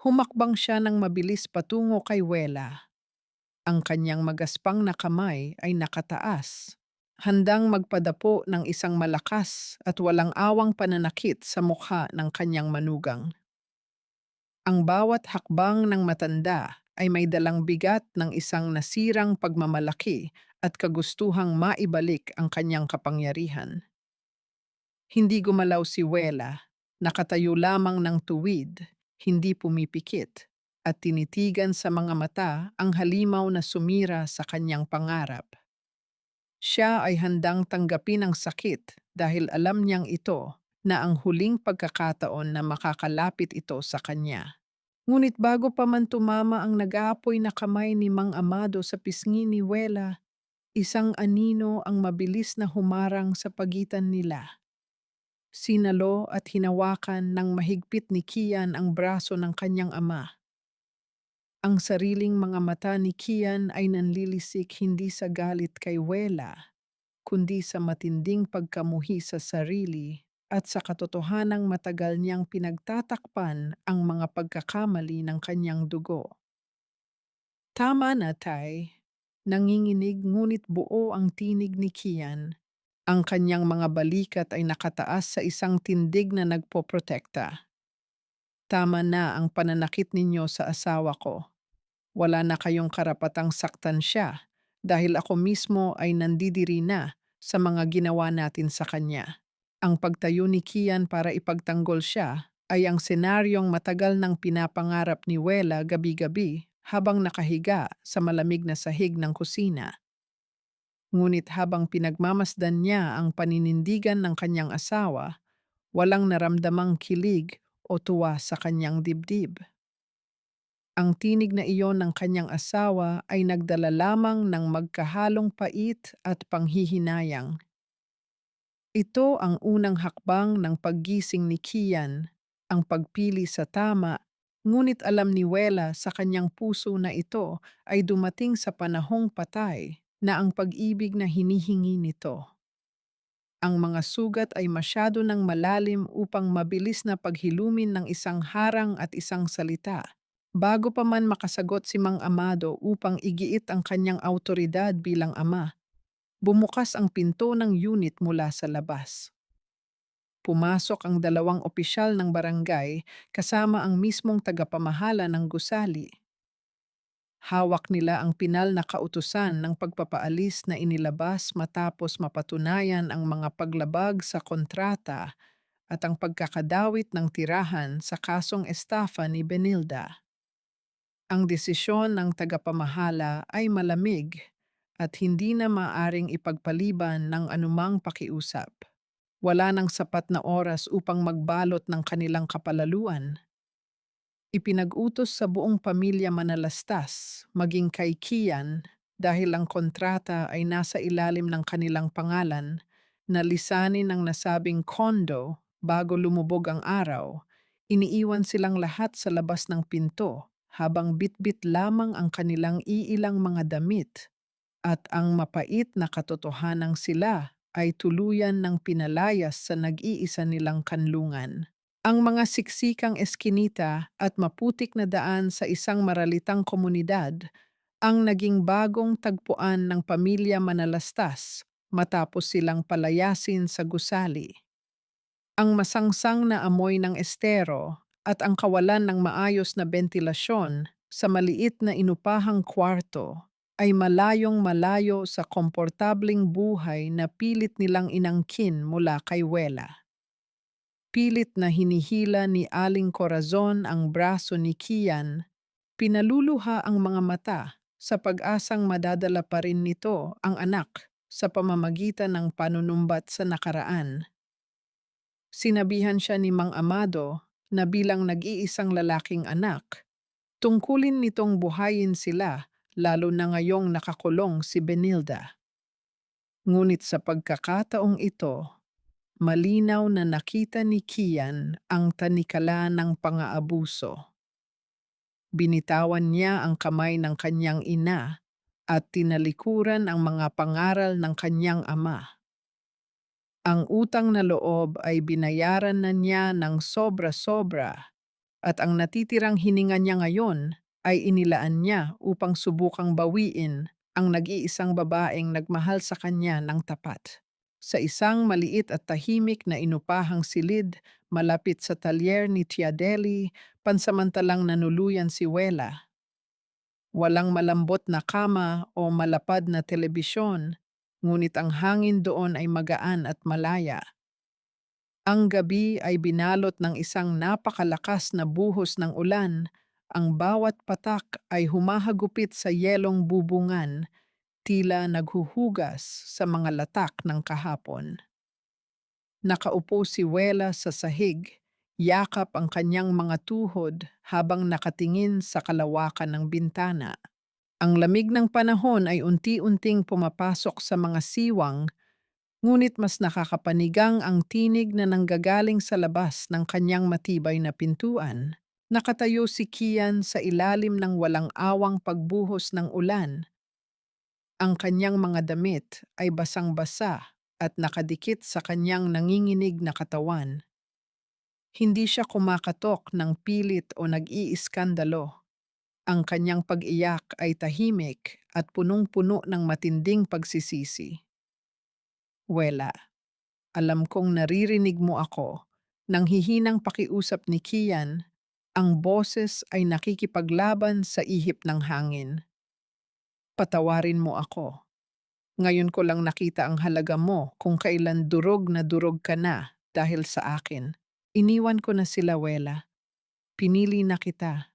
humakbang siya ng mabilis patungo kay Wela. Ang kanyang magaspang na kamay ay nakataas, handang magpadapo ng isang malakas at walang awang pananakit sa mukha ng kanyang manugang. Ang bawat hakbang ng matanda ay may dalang bigat ng isang nasirang pagmamalaki at kagustuhang maibalik ang kanyang kapangyarihan. Hindi gumalaw si Wela, nakatayo lamang ng tuwid, hindi pumipikit, at tinitigan sa mga mata ang halimaw na sumira sa kanyang pangarap. Siya ay handang tanggapin ang sakit dahil alam niyang ito na ang huling pagkakataon na makakalapit ito sa kanya. Ngunit bago pa man tumama ang nag-aapoy na kamay ni Mang Amado sa pisngi ni Wela, isang anino ang mabilis na humarang sa pagitan nila. Sinalo at hinawakan ng mahigpit ni Kian ang braso ng kanyang ama. Ang sariling mga mata ni Kian ay nanlilisik hindi sa galit kay Wela, kundi sa matinding pagkamuhi sa sarili at sa katotohanang matagal niyang pinagtatakpan ang mga pagkakamali ng kanyang dugo. Tama na, Tay. Nanginginig ngunit buo ang tinig ni Kian. Ang kanyang mga balikat ay nakataas sa isang tindig na nagpoprotekta. Tama na ang pananakit ninyo sa asawa ko. Wala na kayong karapatang saktan siya dahil ako mismo ay nandidiri na sa mga ginawa natin sa kanya. Ang pagtayo ni Kian para ipagtanggol siya ay ang senaryong matagal nang pinapangarap ni Wela gabi-gabi habang nakahiga sa malamig na sahig ng kusina. Ngunit habang pinagmamasdan niya ang paninindigan ng kanyang asawa, walang naramdamang kilig o tuwa sa kanyang dibdib. Ang tinig na iyon ng kanyang asawa ay nagdala lamang ng magkahalong pait at panghihinayang. Ito ang unang hakbang ng paggising ni Kian, ang pagpili sa tama, ngunit alam ni Wela sa kanyang puso na ito ay dumating sa panahong patay na ang pag-ibig na hinihingi nito. Ang mga sugat ay masyado ng malalim upang mabilis na paghilumin ng isang harang at isang salita. Bago pa man makasagot si Mang Amado upang igiit ang kanyang autoridad bilang ama, bumukas ang pinto ng unit mula sa labas. Pumasok ang dalawang opisyal ng barangay kasama ang mismong tagapamahala ng gusali. Hawak nila ang pinal na kautusan ng pagpapaalis na inilabas matapos mapatunayan ang mga paglabag sa kontrata at ang pagkakadawit ng tirahan sa kasong estafa ni Benilda. Ang desisyon ng tagapamahala ay malamig at hindi na maaring ipagpaliban ng anumang pakiusap. Wala nang sapat na oras upang magbalot ng kanilang kapalaluan. Ipinag-utos sa buong pamilya manalastas, maging kay Kian, dahil ang kontrata ay nasa ilalim ng kanilang pangalan, na lisanin ng nasabing kondo bago lumubog ang araw. Iniiwan silang lahat sa labas ng pinto, habang bitbit lamang ang kanilang iilang mga damit, at ang mapait na katotohanang sila ay tuluyan ng pinalayas sa nag-iisa nilang kanlungan. Ang mga siksikang eskinita at maputik na daan sa isang maralitang komunidad ang naging bagong tagpuan ng pamilya Manalastas matapos silang palayasin sa gusali. Ang masangsang na amoy ng estero at ang kawalan ng maayos na bentilasyon sa maliit na inupahang kwarto ay malayong malayo sa komportabling buhay na pilit nilang inangkin mula kay Wela. Pilit na hinihila ni Aling Corazon ang braso ni Kian, pinaluluha ang mga mata sa pag-asang madadala pa rin nito ang anak sa pamamagitan ng panunumbat sa nakaraan. Sinabihan siya ni Mang Amado na bilang nag-iisang lalaking anak, tungkulin nitong buhayin sila lalo na ngayong nakakulong si Benilda. Ngunit sa pagkakataong ito, malinaw na nakita ni Kian ang tanikala ng pang-aabuso. Binitawan niya ang kamay ng kanyang ina at tinalikuran ang mga pangaral ng kanyang ama. Ang utang na loob ay binayaran na niya ng sobra-sobra at ang natitirang hininga niya ngayon ay inilaan niya upang subukang bawiin ang nag-iisang babaeng nagmahal sa kanya ng tapat. Sa isang maliit at tahimik na inupahang silid malapit sa talyer ni Tiadeli, pansamantalang nanuluyan si Wela. Walang malambot na kama o malapad na telebisyon, ngunit ang hangin doon ay magaan at malaya. Ang gabi ay binalot ng isang napakalakas na buhos ng ulan. Ang bawat patak ay humahagupit sa yelong bubungan, tila naghuhugas sa mga latak ng kahapon. Nakaupo si Wela sa sahig, yakap ang kanyang mga tuhod habang nakatingin sa kalawakan ng bintana. Ang lamig ng panahon ay unti-unting pumapasok sa mga siwang, ngunit mas nakakapanigang ang tinig na nanggagaling sa labas ng kanyang matibay na pintuan. Nakatayo si Kian sa ilalim ng walang awang pagbuhos ng ulan. Ang kanyang mga damit ay basang-basa at nakadikit sa kanyang nanginginig na katawan. Hindi siya kumakatok ng pilit o nag-iiskandalo. Ang kanyang pag-iyak ay tahimik at punong-puno ng matinding pagsisisi. Wela, alam kong naririnig mo ako. Nang hihinang pakiusap ni Kian, ang boses ay nakikipaglaban sa ihip ng hangin. Patawarin mo ako. Ngayon ko lang nakita ang halaga mo kung kailan durog na durog ka na dahil sa akin. Iniwan ko na sila, Wela. Pinili na kita.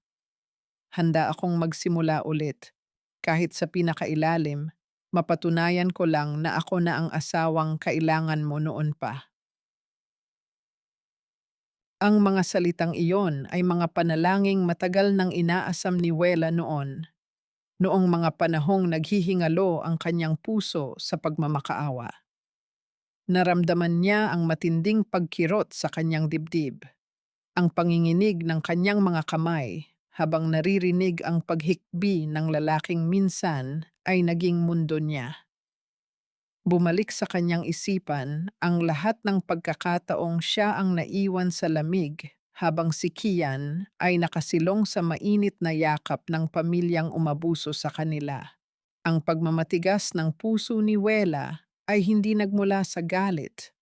Handa akong magsimula ulit. Kahit sa pinakailalim, mapatunayan ko lang na ako na ang asawang kailangan mo noon pa. Ang mga salitang iyon ay mga panalangin matagal nang inaasam ni Wela noon. Noong mga panahong naghihingalo ang kanyang puso sa pagmamakaawa. Naramdaman niya ang matinding pagkirot sa kanyang dibdib, ang panginginig ng kanyang mga kamay habang naririnig ang paghikbi ng lalaking minsan ay naging mundo niya. Bumalik sa kanyang isipan ang lahat ng pagkakataong siya ang naiwan sa lamig habang si Kian ay nakasilong sa mainit na yakap ng pamilyang umabuso sa kanila. Ang pagmamatigas ng puso ni Wela ay hindi nagmula sa galit,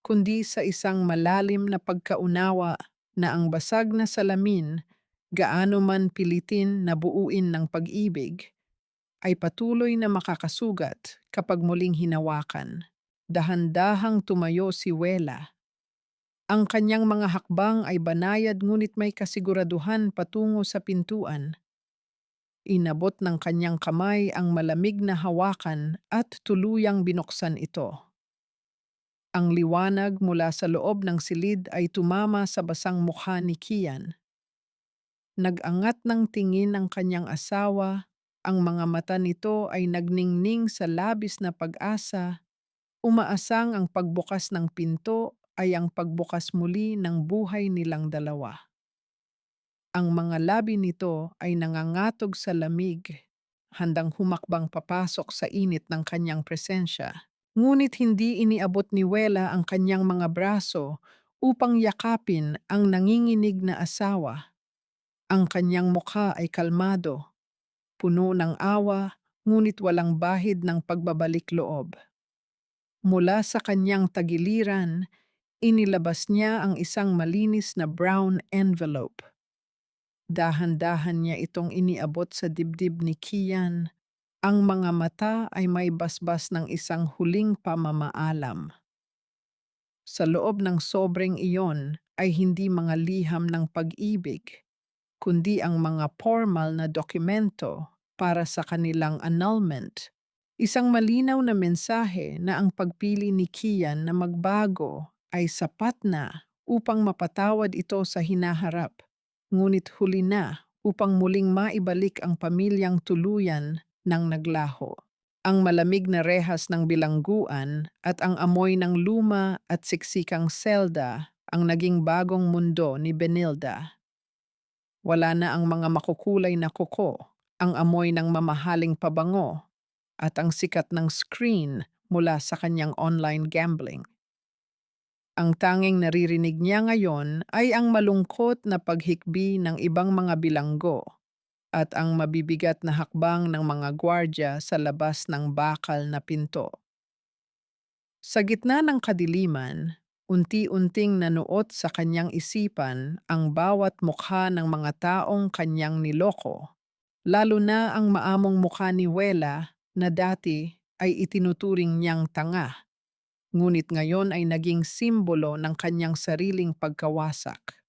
kundi sa isang malalim na pagkaunawa na ang basag na salamin, gaano man pilitin na buuin ng pag-ibig, ay patuloy na makakasugat kapag muling hinawakan. Dahan-dahang tumayo si Wela. Ang kanyang mga hakbang ay banayad ngunit may kasiguraduhan patungo sa pintuan. Inabot ng kanyang kamay ang malamig na hawakan at tuluyang binuksan ito. Ang liwanag mula sa loob ng silid ay tumama sa basang mukha ni Kian. Nag-angat ng tingin ang kanyang asawa, ang mga mata nito ay nagningning sa labis na pag-asa, umaasang ang pagbukas ng pinto ay ang pagbukas muli ng buhay nilang dalawa. Ang mga labi nito ay nangangatog sa lamig, handang humakbang papasok sa init ng kanyang presensya. Ngunit hindi iniabot ni Wela ang kanyang mga braso upang yakapin ang nanginginig na asawa. Ang kanyang mukha ay kalmado, puno ng awa, ngunit walang bahid ng pagbabalik loob. Mula sa kanyang tagiliran, inilabas niya ang isang malinis na brown envelope. Dahan-dahan niya itong iniabot sa dibdib ni Kian. Ang mga mata ay may basbas ng isang huling pamamaalam. Sa loob ng sobreng iyon ay hindi mga liham ng pag-ibig, kundi ang mga formal na dokumento para sa kanilang annulment. Isang malinaw na mensahe na ang pagpili ni Kian na magbago ay sapat na upang mapatawad ito sa hinaharap, ngunit huli na upang muling maibalik ang pamilyang tuluyan ng naglaho. Ang malamig na rehas ng bilangguan at ang amoy ng luma at siksikang selda ang naging bagong mundo ni Benilda. Wala na ang mga makukulay na kuko, ang amoy ng mamahaling pabango, at ang sikat ng screen mula sa kanyang online gambling. Ang tanging naririnig niya ngayon ay ang malungkot na paghikbi ng ibang mga bilanggo at ang mabibigat na hakbang ng mga gwardya sa labas ng bakal na pinto. Sa gitna ng kadiliman, unti-unting nanuot sa kanyang isipan ang bawat mukha ng mga taong kanyang niloko, lalo na ang maamong mukha ni Wela na dati ay itinuturing niyang tanga, ngunit ngayon ay naging simbolo ng kanyang sariling pagkawasak.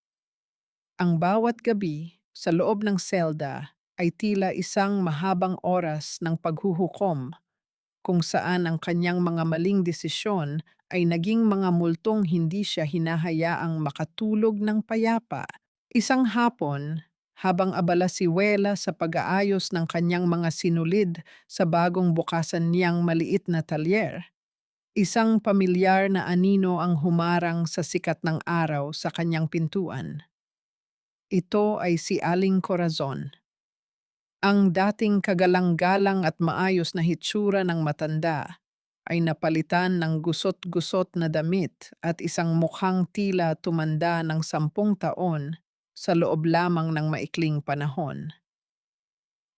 Ang bawat gabi sa loob ng selda ay tila isang mahabang oras ng paghuhukom kung saan ang kanyang mga maling desisyon ay naging mga multong hindi siya hinahayaang makatulog ng payapa. Isang hapon, habang abala si Wela sa pag-aayos ng kanyang mga sinulid sa bagong bukasan niyang maliit na talyer, isang pamilyar na anino ang humarang sa sikat ng araw sa kanyang pintuan. Ito ay si Aling Corazon. Ang dating kagalang-galang at maayos na hitsura ng matanda ay napalitan ng gusot-gusot na damit at isang mukhang tila tumanda ng 10 taon sa loob lamang ng maikling panahon.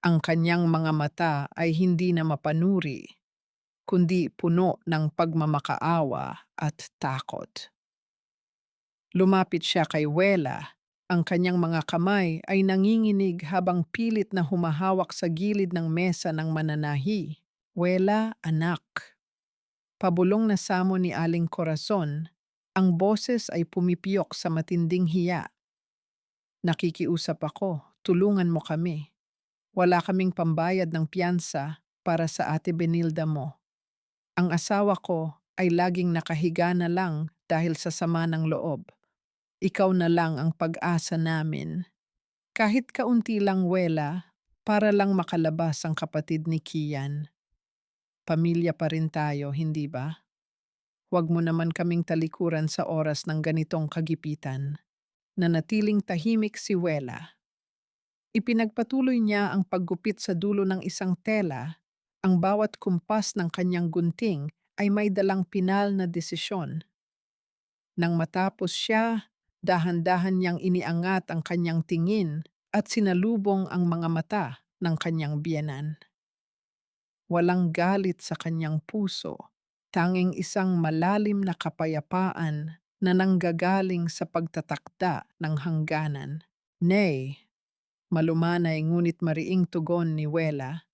Ang kanyang mga mata ay hindi na mapanuri, kundi puno ng pagmamakaawa at takot. Lumapit siya kay Wela. Ang kanyang mga kamay ay nanginginig habang pilit na humahawak sa gilid ng mesa ng mananahi. Wela, anak. Pabulong na samo ni Aling Corazon, ang boses ay pumipiyok sa matinding hiya. Nakikiusap ako, tulungan mo kami. Wala kaming pambayad ng piyansa para sa ate Benilda mo. Ang asawa ko ay laging nakahiga na lang dahil sa sama ng loob. Ikaw na lang ang pag-asa namin. Kahit kaunti lang, Wela, para lang makalabas ang kapatid ni Kian. Pamilya pa rin tayo, hindi ba? Huwag mo naman kaming talikuran sa oras ng ganitong kagipitan. Nanatiling tahimik si Wela. Ipinagpatuloy niya ang paggupit sa dulo ng isang tela. Ang bawat kumpas ng kanyang gunting ay may dalang pinal na desisyon. Nang matapos siya, dahan-dahan niyang iniangat ang kanyang tingin at sinalubong ang mga mata ng kanyang biyenan. Walang galit sa kanyang puso, tanging isang malalim na kapayapaan na nanggagaling sa pagtatakda ng hangganan. Nay, malumanay ngunit mariing tugon ni Wela,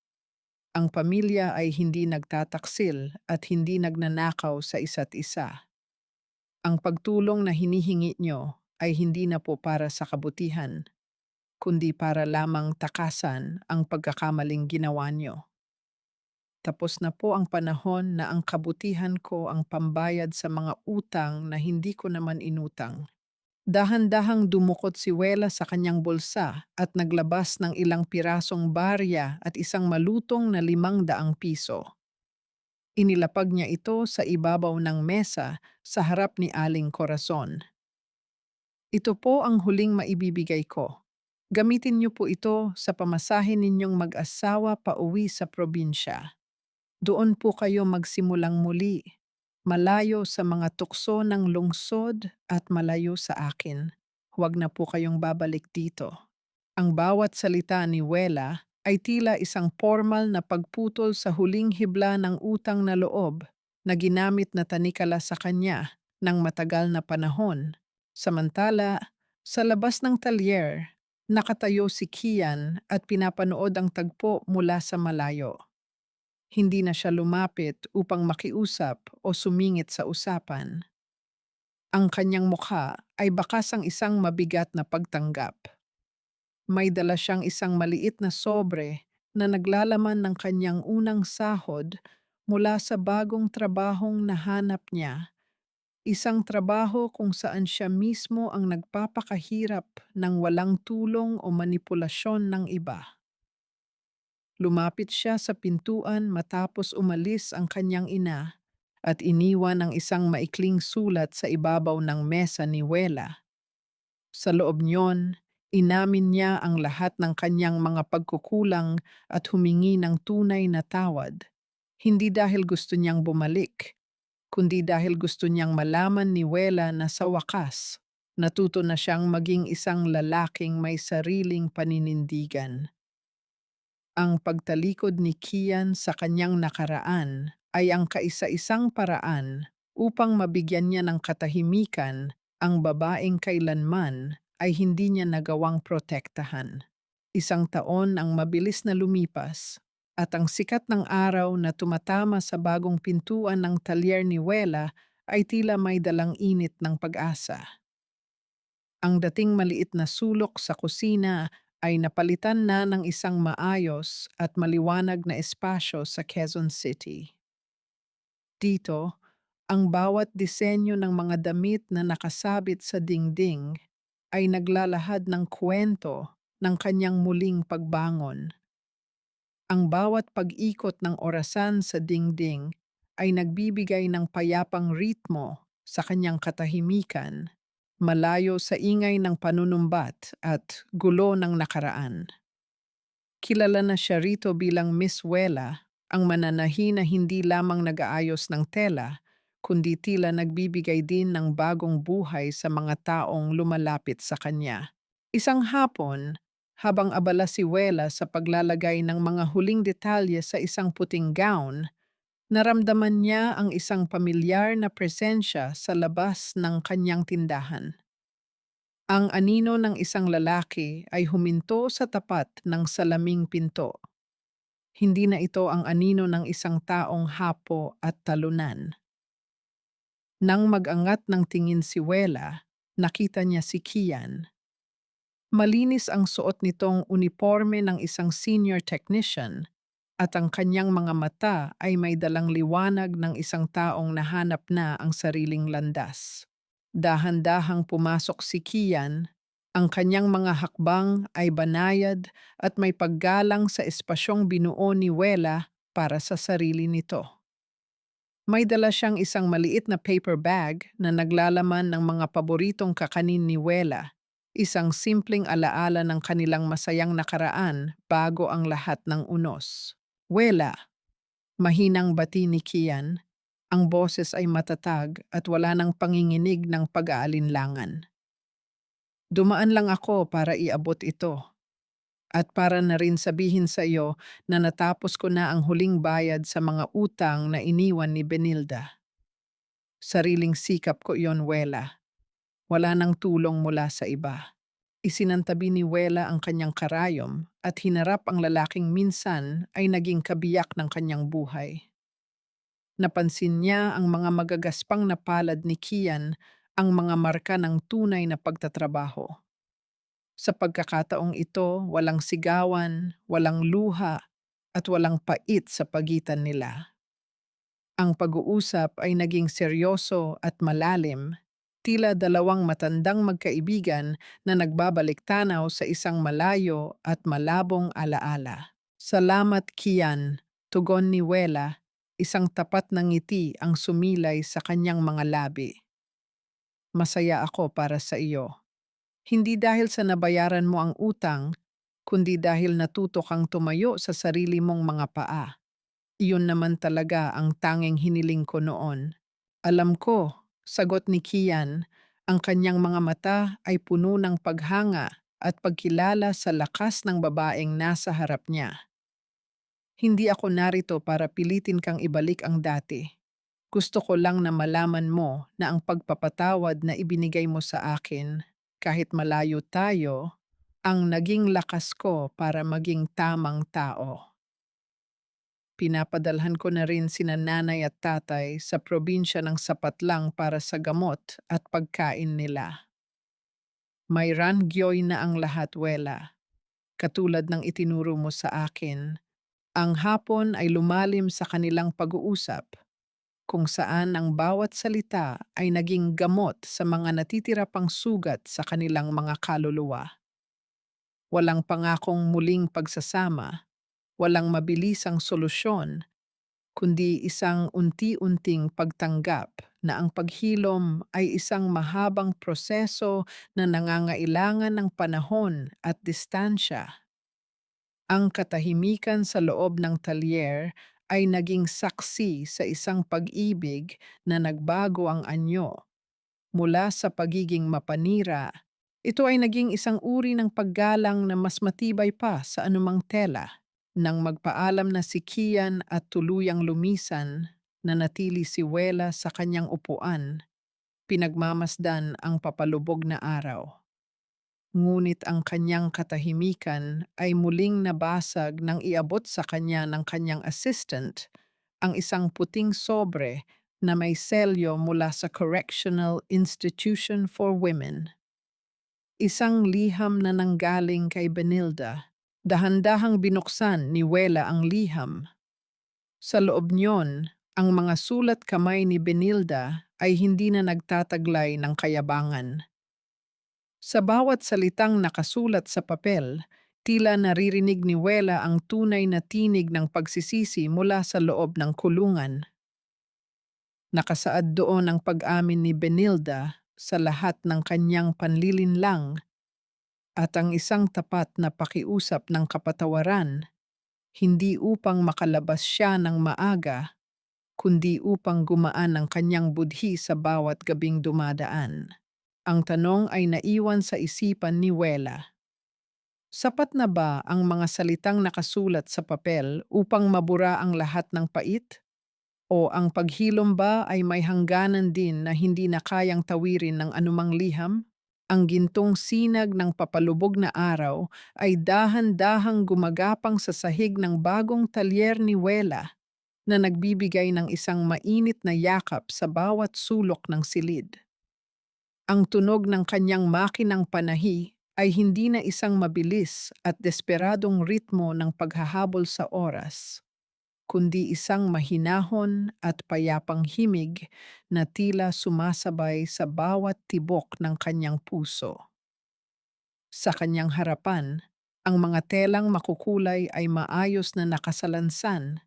ang pamilya ay hindi nagtataksil at hindi nagnanakaw sa isa't isa. Ang pagtulong na hinihingi nyo ay hindi na po para sa kabutihan, kundi para lamang takasan ang pagkakamaling ginawa nyo. Tapos na po ang panahon na ang kabutihan ko ang pambayad sa mga utang na hindi ko naman inutang. Dahan-dahang dumukot si Wela sa kanyang bulsa at naglabas ng ilang pirasong barya at isang malutong na 500 piso. Inilapag niya ito sa ibabaw ng mesa sa harap ni Aling Corazon. Ito po ang huling maibibigay ko. Gamitin niyo po ito sa pamasahe ninyong mag-asawa pauwi sa probinsya. Doon po kayo magsimulang muli, malayo sa mga tukso ng lungsod at malayo sa akin. Huwag na po kayong babalik dito. Ang bawat salita ni Wela ay tila isang formal na pagputol sa huling hibla ng utang na loob na ginamit na tanikala sa kanya ng matagal na panahon. Samantala, sa labas ng talyer, nakatayo si Kian at pinapanood ang tagpo mula sa malayo. Hindi na siya lumapit upang makiusap o sumingit sa usapan. Ang kanyang mukha ay bakas ang isang mabigat na pagtanggap. May dala siyang isang maliit na sobre na naglalaman ng kanyang unang sahod mula sa bagong trabahong nahanap niya. Isang trabaho kung saan siya mismo ang nagpapakahirap ng walang tulong o manipulasyon ng iba. Lumapit siya sa pintuan matapos umalis ang kanyang ina at iniwan ang isang maikling sulat sa ibabaw ng mesa ni Wela. Sa loob niyon, inamin niya ang lahat ng kanyang mga pagkukulang at humingi ng tunay na tawad. Hindi dahil gusto niyang bumalik, kundi dahil gusto niyang malaman ni Wela na sa wakas, natuto na siyang maging isang lalaking may sariling paninindigan. Ang pagtalikod ni Kian sa kanyang nakaraan ay ang kaisa-isang paraan upang mabigyan niya ng katahimikan ang babaeng kailanman ay hindi niya nagawang protektahan. Isang taon ang mabilis na lumipas at ang sikat ng araw na tumatama sa bagong pintuan ng talyer ni Wela ay tila may dalang init ng pag-asa. Ang dating maliit na sulok sa kusina ay napalitan na ng isang maayos at maliwanag na espasyo sa Quezon City. Dito, ang bawat disenyo ng mga damit na nakasabit sa dingding ay naglalahad ng kwento ng kanyang muling pagbangon. Ang bawat pag-ikot ng orasan sa dingding ay nagbibigay ng payapang ritmo sa kanyang katahimikan, malayo sa ingay ng panunumbat at gulo ng nakaraan. Kilala na siya rito bilang Miss Wela, ang mananahi na hindi lamang nag-aayos ng tela, kundi tila nagbibigay din ng bagong buhay sa mga taong lumalapit sa kanya. Isang hapon, habang abala si Wela sa paglalagay ng mga huling detalye sa isang puting gown, naramdaman niya ang isang pamilyar na presensya sa labas ng kanyang tindahan. Ang anino ng isang lalaki ay huminto sa tapat ng salaming pinto. Hindi na ito ang anino ng isang taong hapo at talunan. Nang mag-angat ng tingin si Wela, nakita niya si Kian. Malinis ang suot nitong uniforme ng isang senior technician at ang kanyang mga mata ay may dalang liwanag ng isang taong nahanap na ang sariling landas. Dahan-dahang pumasok si Kian, ang kanyang mga hakbang ay banayad at may paggalang sa espasyong binuo ni Wela para sa sarili nito. May dala siyang isang maliit na paper bag na naglalaman ng mga paboritong kakanin ni Wela, isang simpleng alaala ng kanilang masayang nakaraan bago ang lahat ng unos. Wela, mahinang bati ni Kian, ang boses ay matatag at wala ng panginginig ng pag-aalinlangan. Dumaan lang ako para iabot ito. At para na rin sabihin sa iyo na natapos ko na ang huling bayad sa mga utang na iniwan ni Benilda. Sariling sikap ko iyon, Wela. Wala nang tulong mula sa iba. Isinantabi ni Wela ang kanyang karayom at hinarap ang lalaking minsan ay naging kabiyak ng kanyang buhay. Napansin niya ang mga magagaspang na palad ni Kian ang mga marka ng tunay na pagtatrabaho. Sa pagkakataong ito, walang sigawan, walang luha, at walang pait sa pagitan nila. Ang pag-uusap ay naging seryoso at malalim, tila dalawang matandang magkaibigan na nagbabalik tanaw sa isang malayo at malabong alaala. Salamat, Kian, tugon ni Wela, isang tapat na ngiti ang sumilay sa kanyang mga labi. Masaya ako para sa iyo. Hindi dahil sa nabayaran mo ang utang, kundi dahil natuto kang tumayo sa sarili mong mga paa. Iyon naman talaga ang tanging hiniling ko noon. Alam ko, sagot ni Kian, ang kanyang mga mata ay puno ng paghanga at pagkilala sa lakas ng babaeng nasa harap niya. Hindi ako narito para pilitin kang ibalik ang dati. Gusto ko lang na malaman mo na ang pagpapatawad na ibinigay mo sa akin, kahit malayo tayo, ang naging lakas ko para maging tamang tao. Pinapadalhan ko na rin sina nanay at tatay sa probinsya ng sapat lang para sa gamot at pagkain nila. May rangyoy na ang lahat, Wela. Katulad ng itinuro mo sa akin, ang hapon ay lumalim sa kanilang pag-uusap, kung saan ang bawat salita ay naging gamot sa mga natitira pang sugat sa kanilang mga kaluluwa. Walang pangakong muling pagsasama, walang mabilisang solusyon, kundi isang unti-unting pagtanggap na ang paghilom ay isang mahabang proseso na nangangailangan ng panahon at distansya. Ang katahimikan sa loob ng talyer ay naging saksi sa isang pag-ibig na nagbago ang anyo. Mula sa pagiging mapanira, ito ay naging isang uri ng paggalang na mas matibay pa sa anumang tela. Nang magpaalam na si Kian at tuluyang lumisan, nanatili si Wela sa kanyang upuan, pinagmamasdan ang papalubog na araw. Ngunit ang kanyang katahimikan ay muling nabasag nang iabot sa kanya ng kanyang assistant ang isang puting sobre na may selyo mula sa Correctional Institution for Women. Isang liham na nanggaling kay Benilda. Dahan-dahang binuksan ni Wela ang liham. Sa loob niyon, ang mga sulat kamay ni Benilda ay hindi na nagtataglay ng kayabangan. Sa bawat salitang nakasulat sa papel, tila naririnig ni Wela ang tunay na tinig ng pagsisisi mula sa loob ng kulungan. Nakasaad doon ang pag-amin ni Benilda sa lahat ng kanyang panlilinlang at ang isang tapat na pakiusap ng kapatawaran, hindi upang makalabas siya ng maaga, kundi upang gumaan ang kanyang budhi sa bawat gabing dumadaan. Ang tanong ay naiwan sa isipan ni Wela. Sapat na ba ang mga salitang nakasulat sa papel upang mabura ang lahat ng pait? O ang paghilom ba ay may hangganan din na hindi na kayang tawirin ng anumang liham? Ang gintong sinag ng papalubog na araw ay dahan-dahang gumagapang sa sahig ng bagong talyer ni Wela na nagbibigay ng isang mainit na yakap sa bawat sulok ng silid. Ang tunog ng kanyang makinang panahi ay hindi na isang mabilis at desperadong ritmo ng paghahabol sa oras, kundi isang mahinahon at payapang himig na tila sumasabay sa bawat tibok ng kanyang puso. Sa kanyang harapan, ang mga telang makukulay ay maayos na nakasalansan,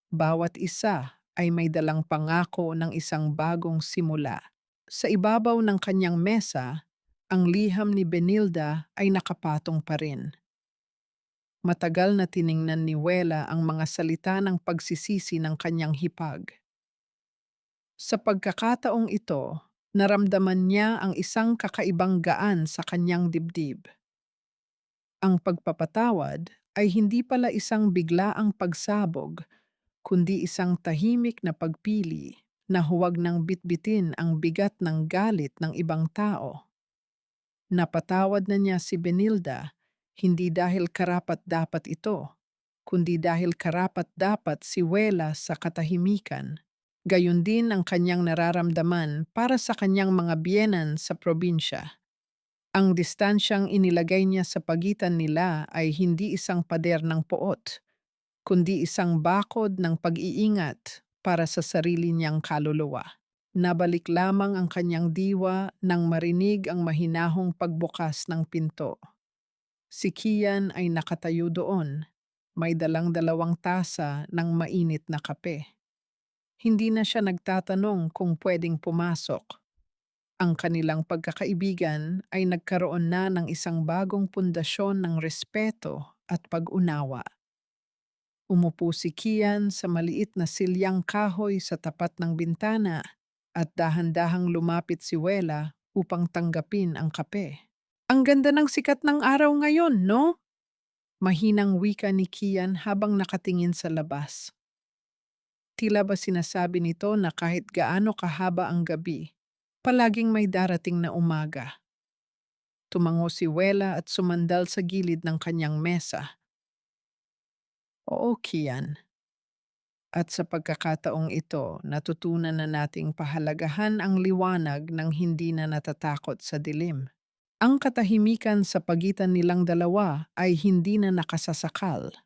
bawat isa ay may dalang pangako ng isang bagong simula. Sa ibabaw ng kanyang mesa, ang liham ni Benilda ay nakapatong pa rin. Matagal na tiningnan ni Wela ang mga salita ng pagsisisi ng kanyang hipag. Sa pagkakataong ito, naramdaman niya ang isang kakaibang gaan sa kanyang dibdib. Ang pagpapatawad ay hindi pala isang biglaang pagsabog, kundi isang tahimik na pagpili na huwag nang bitbitin ang bigat ng galit ng ibang tao. Napatawad na niya si Benilda, hindi dahil karapat-dapat ito, kundi dahil karapat-dapat si Wela sa katahimikan. Gayon din ang kanyang nararamdaman para sa kanyang mga biyenan sa probinsya. Ang distansyang inilagay niya sa pagitan nila ay hindi isang pader ng poot, kundi isang bakod ng pag-iingat para sa sarili niyang kaluluwa. Nabalik lamang ang kanyang diwa nang marinig ang mahinahong pagbukas ng pinto. Si Kian ay nakatayo doon, may dalang-dalawang tasa ng mainit na kape. Hindi na siya nagtatanong kung pwedeng pumasok. Ang kanilang pagkakaibigan ay nagkaroon na ng isang bagong pundasyon ng respeto at pag-unawa. Umupo si Kian sa maliit na silyang kahoy sa tapat ng bintana at dahan-dahang lumapit si Wela upang tanggapin ang kape. Ang ganda ng sikat ng araw ngayon, no? Mahinang wika ni Kian habang nakatingin sa labas. Tila ba sinasabi nito na kahit gaano kahaba ang gabi, palaging may darating na umaga. Tumango si Wela at sumandal sa gilid ng kanyang mesa. Oo, Kian. At sa pagkakataong ito, natutunan na nating pahalagahan ang liwanag ng hindi na natatakot sa dilim. Ang katahimikan sa pagitan nilang dalawa ay hindi na nakasasakal.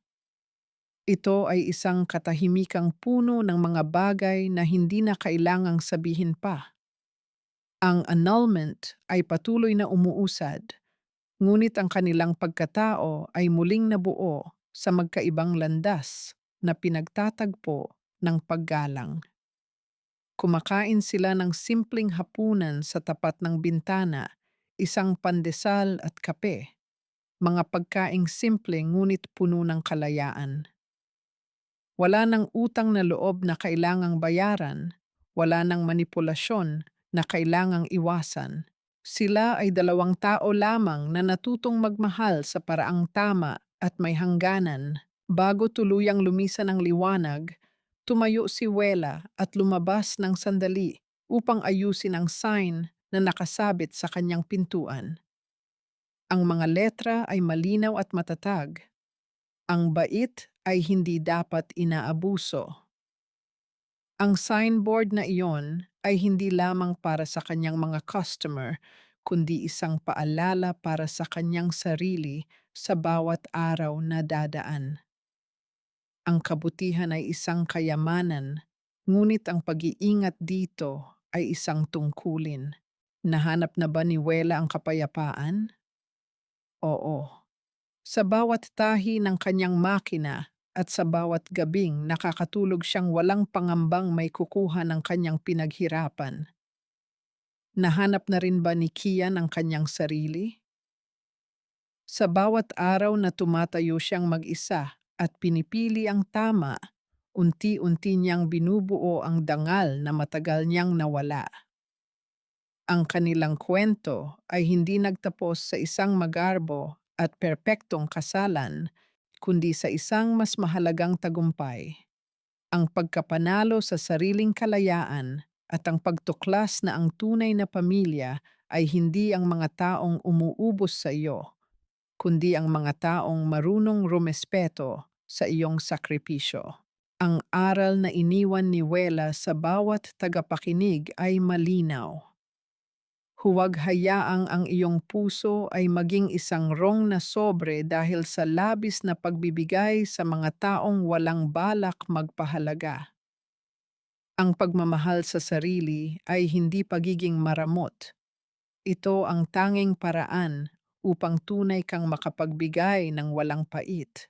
Ito ay isang katahimikang puno ng mga bagay na hindi na kailangang sabihin pa. Ang annulment ay patuloy na umuusad, ngunit ang kanilang pagkatao ay muling nabuo sa magkaibang landas na pinagtatagpo ng paggalang. Kumakain sila ng simpleng hapunan sa tapat ng bintana, isang pandesal at kape, mga pagkaing simple ngunit puno ng kalayaan. Wala ng utang na loob na kailangang bayaran, wala ng manipulasyon na kailangang iwasan. Sila ay dalawang tao lamang na natutong magmahal sa paraang tama at may hangganan. Bago tuluyang lumisan ang liwanag, tumayo si Wela at lumabas ng sandali upang ayusin ang sign na nakasabit sa kanyang pintuan. Ang mga letra ay malinaw at matatag. Ang bait ay hindi dapat inaabuso. Ang signboard na iyon ay hindi lamang para sa kanyang mga customer, kundi isang paalala para sa kanyang sarili sa bawat araw na dadaan. Ang kabutihan ay isang kayamanan, ngunit ang pag-iingat dito ay isang tungkulin. Nahanap na ba ni Wela ang kapayapaan? Oo. Sa bawat tahi ng kanyang makina at sa bawat gabing nakakatulog siyang walang pangambang may kukuha ng kanyang pinaghirapan. Nahanap na rin ba ni Kian ang kanyang sarili? Sa bawat araw na tumatayo siyang mag-isa at pinipili ang tama, unti-unti niyang binubuo ang dangal na matagal niyang nawala. Ang kanilang kwento ay hindi nagtapos sa isang magarbo at perpektong kasalan, kundi sa isang mas mahalagang tagumpay, ang pagkapanalo sa sariling kalayaan at ang pagtuklas na ang tunay na pamilya ay hindi ang mga taong umuubos sa iyo, kundi ang mga taong marunong rumespeto sa iyong sakripisyo. Ang aral na iniwan ni Wela sa bawat tagapakinig ay malinaw. Huwag hayaang ang iyong puso ay maging isang rong na sobre dahil sa labis na pagbibigay sa mga taong walang balak magpahalaga. Ang pagmamahal sa sarili ay hindi pagiging maramot. Ito ang tanging paraan upang tunay kang makapagbigay ng walang pait.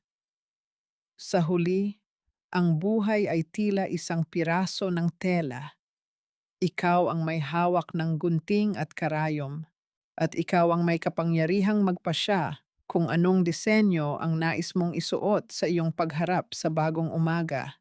Sa huli, ang buhay ay tila isang piraso ng tela. Ikaw ang may hawak ng gunting at karayom, at ikaw ang may kapangyarihang magpasya kung anong disenyo ang nais mong isuot sa iyong pagharap sa bagong umaga.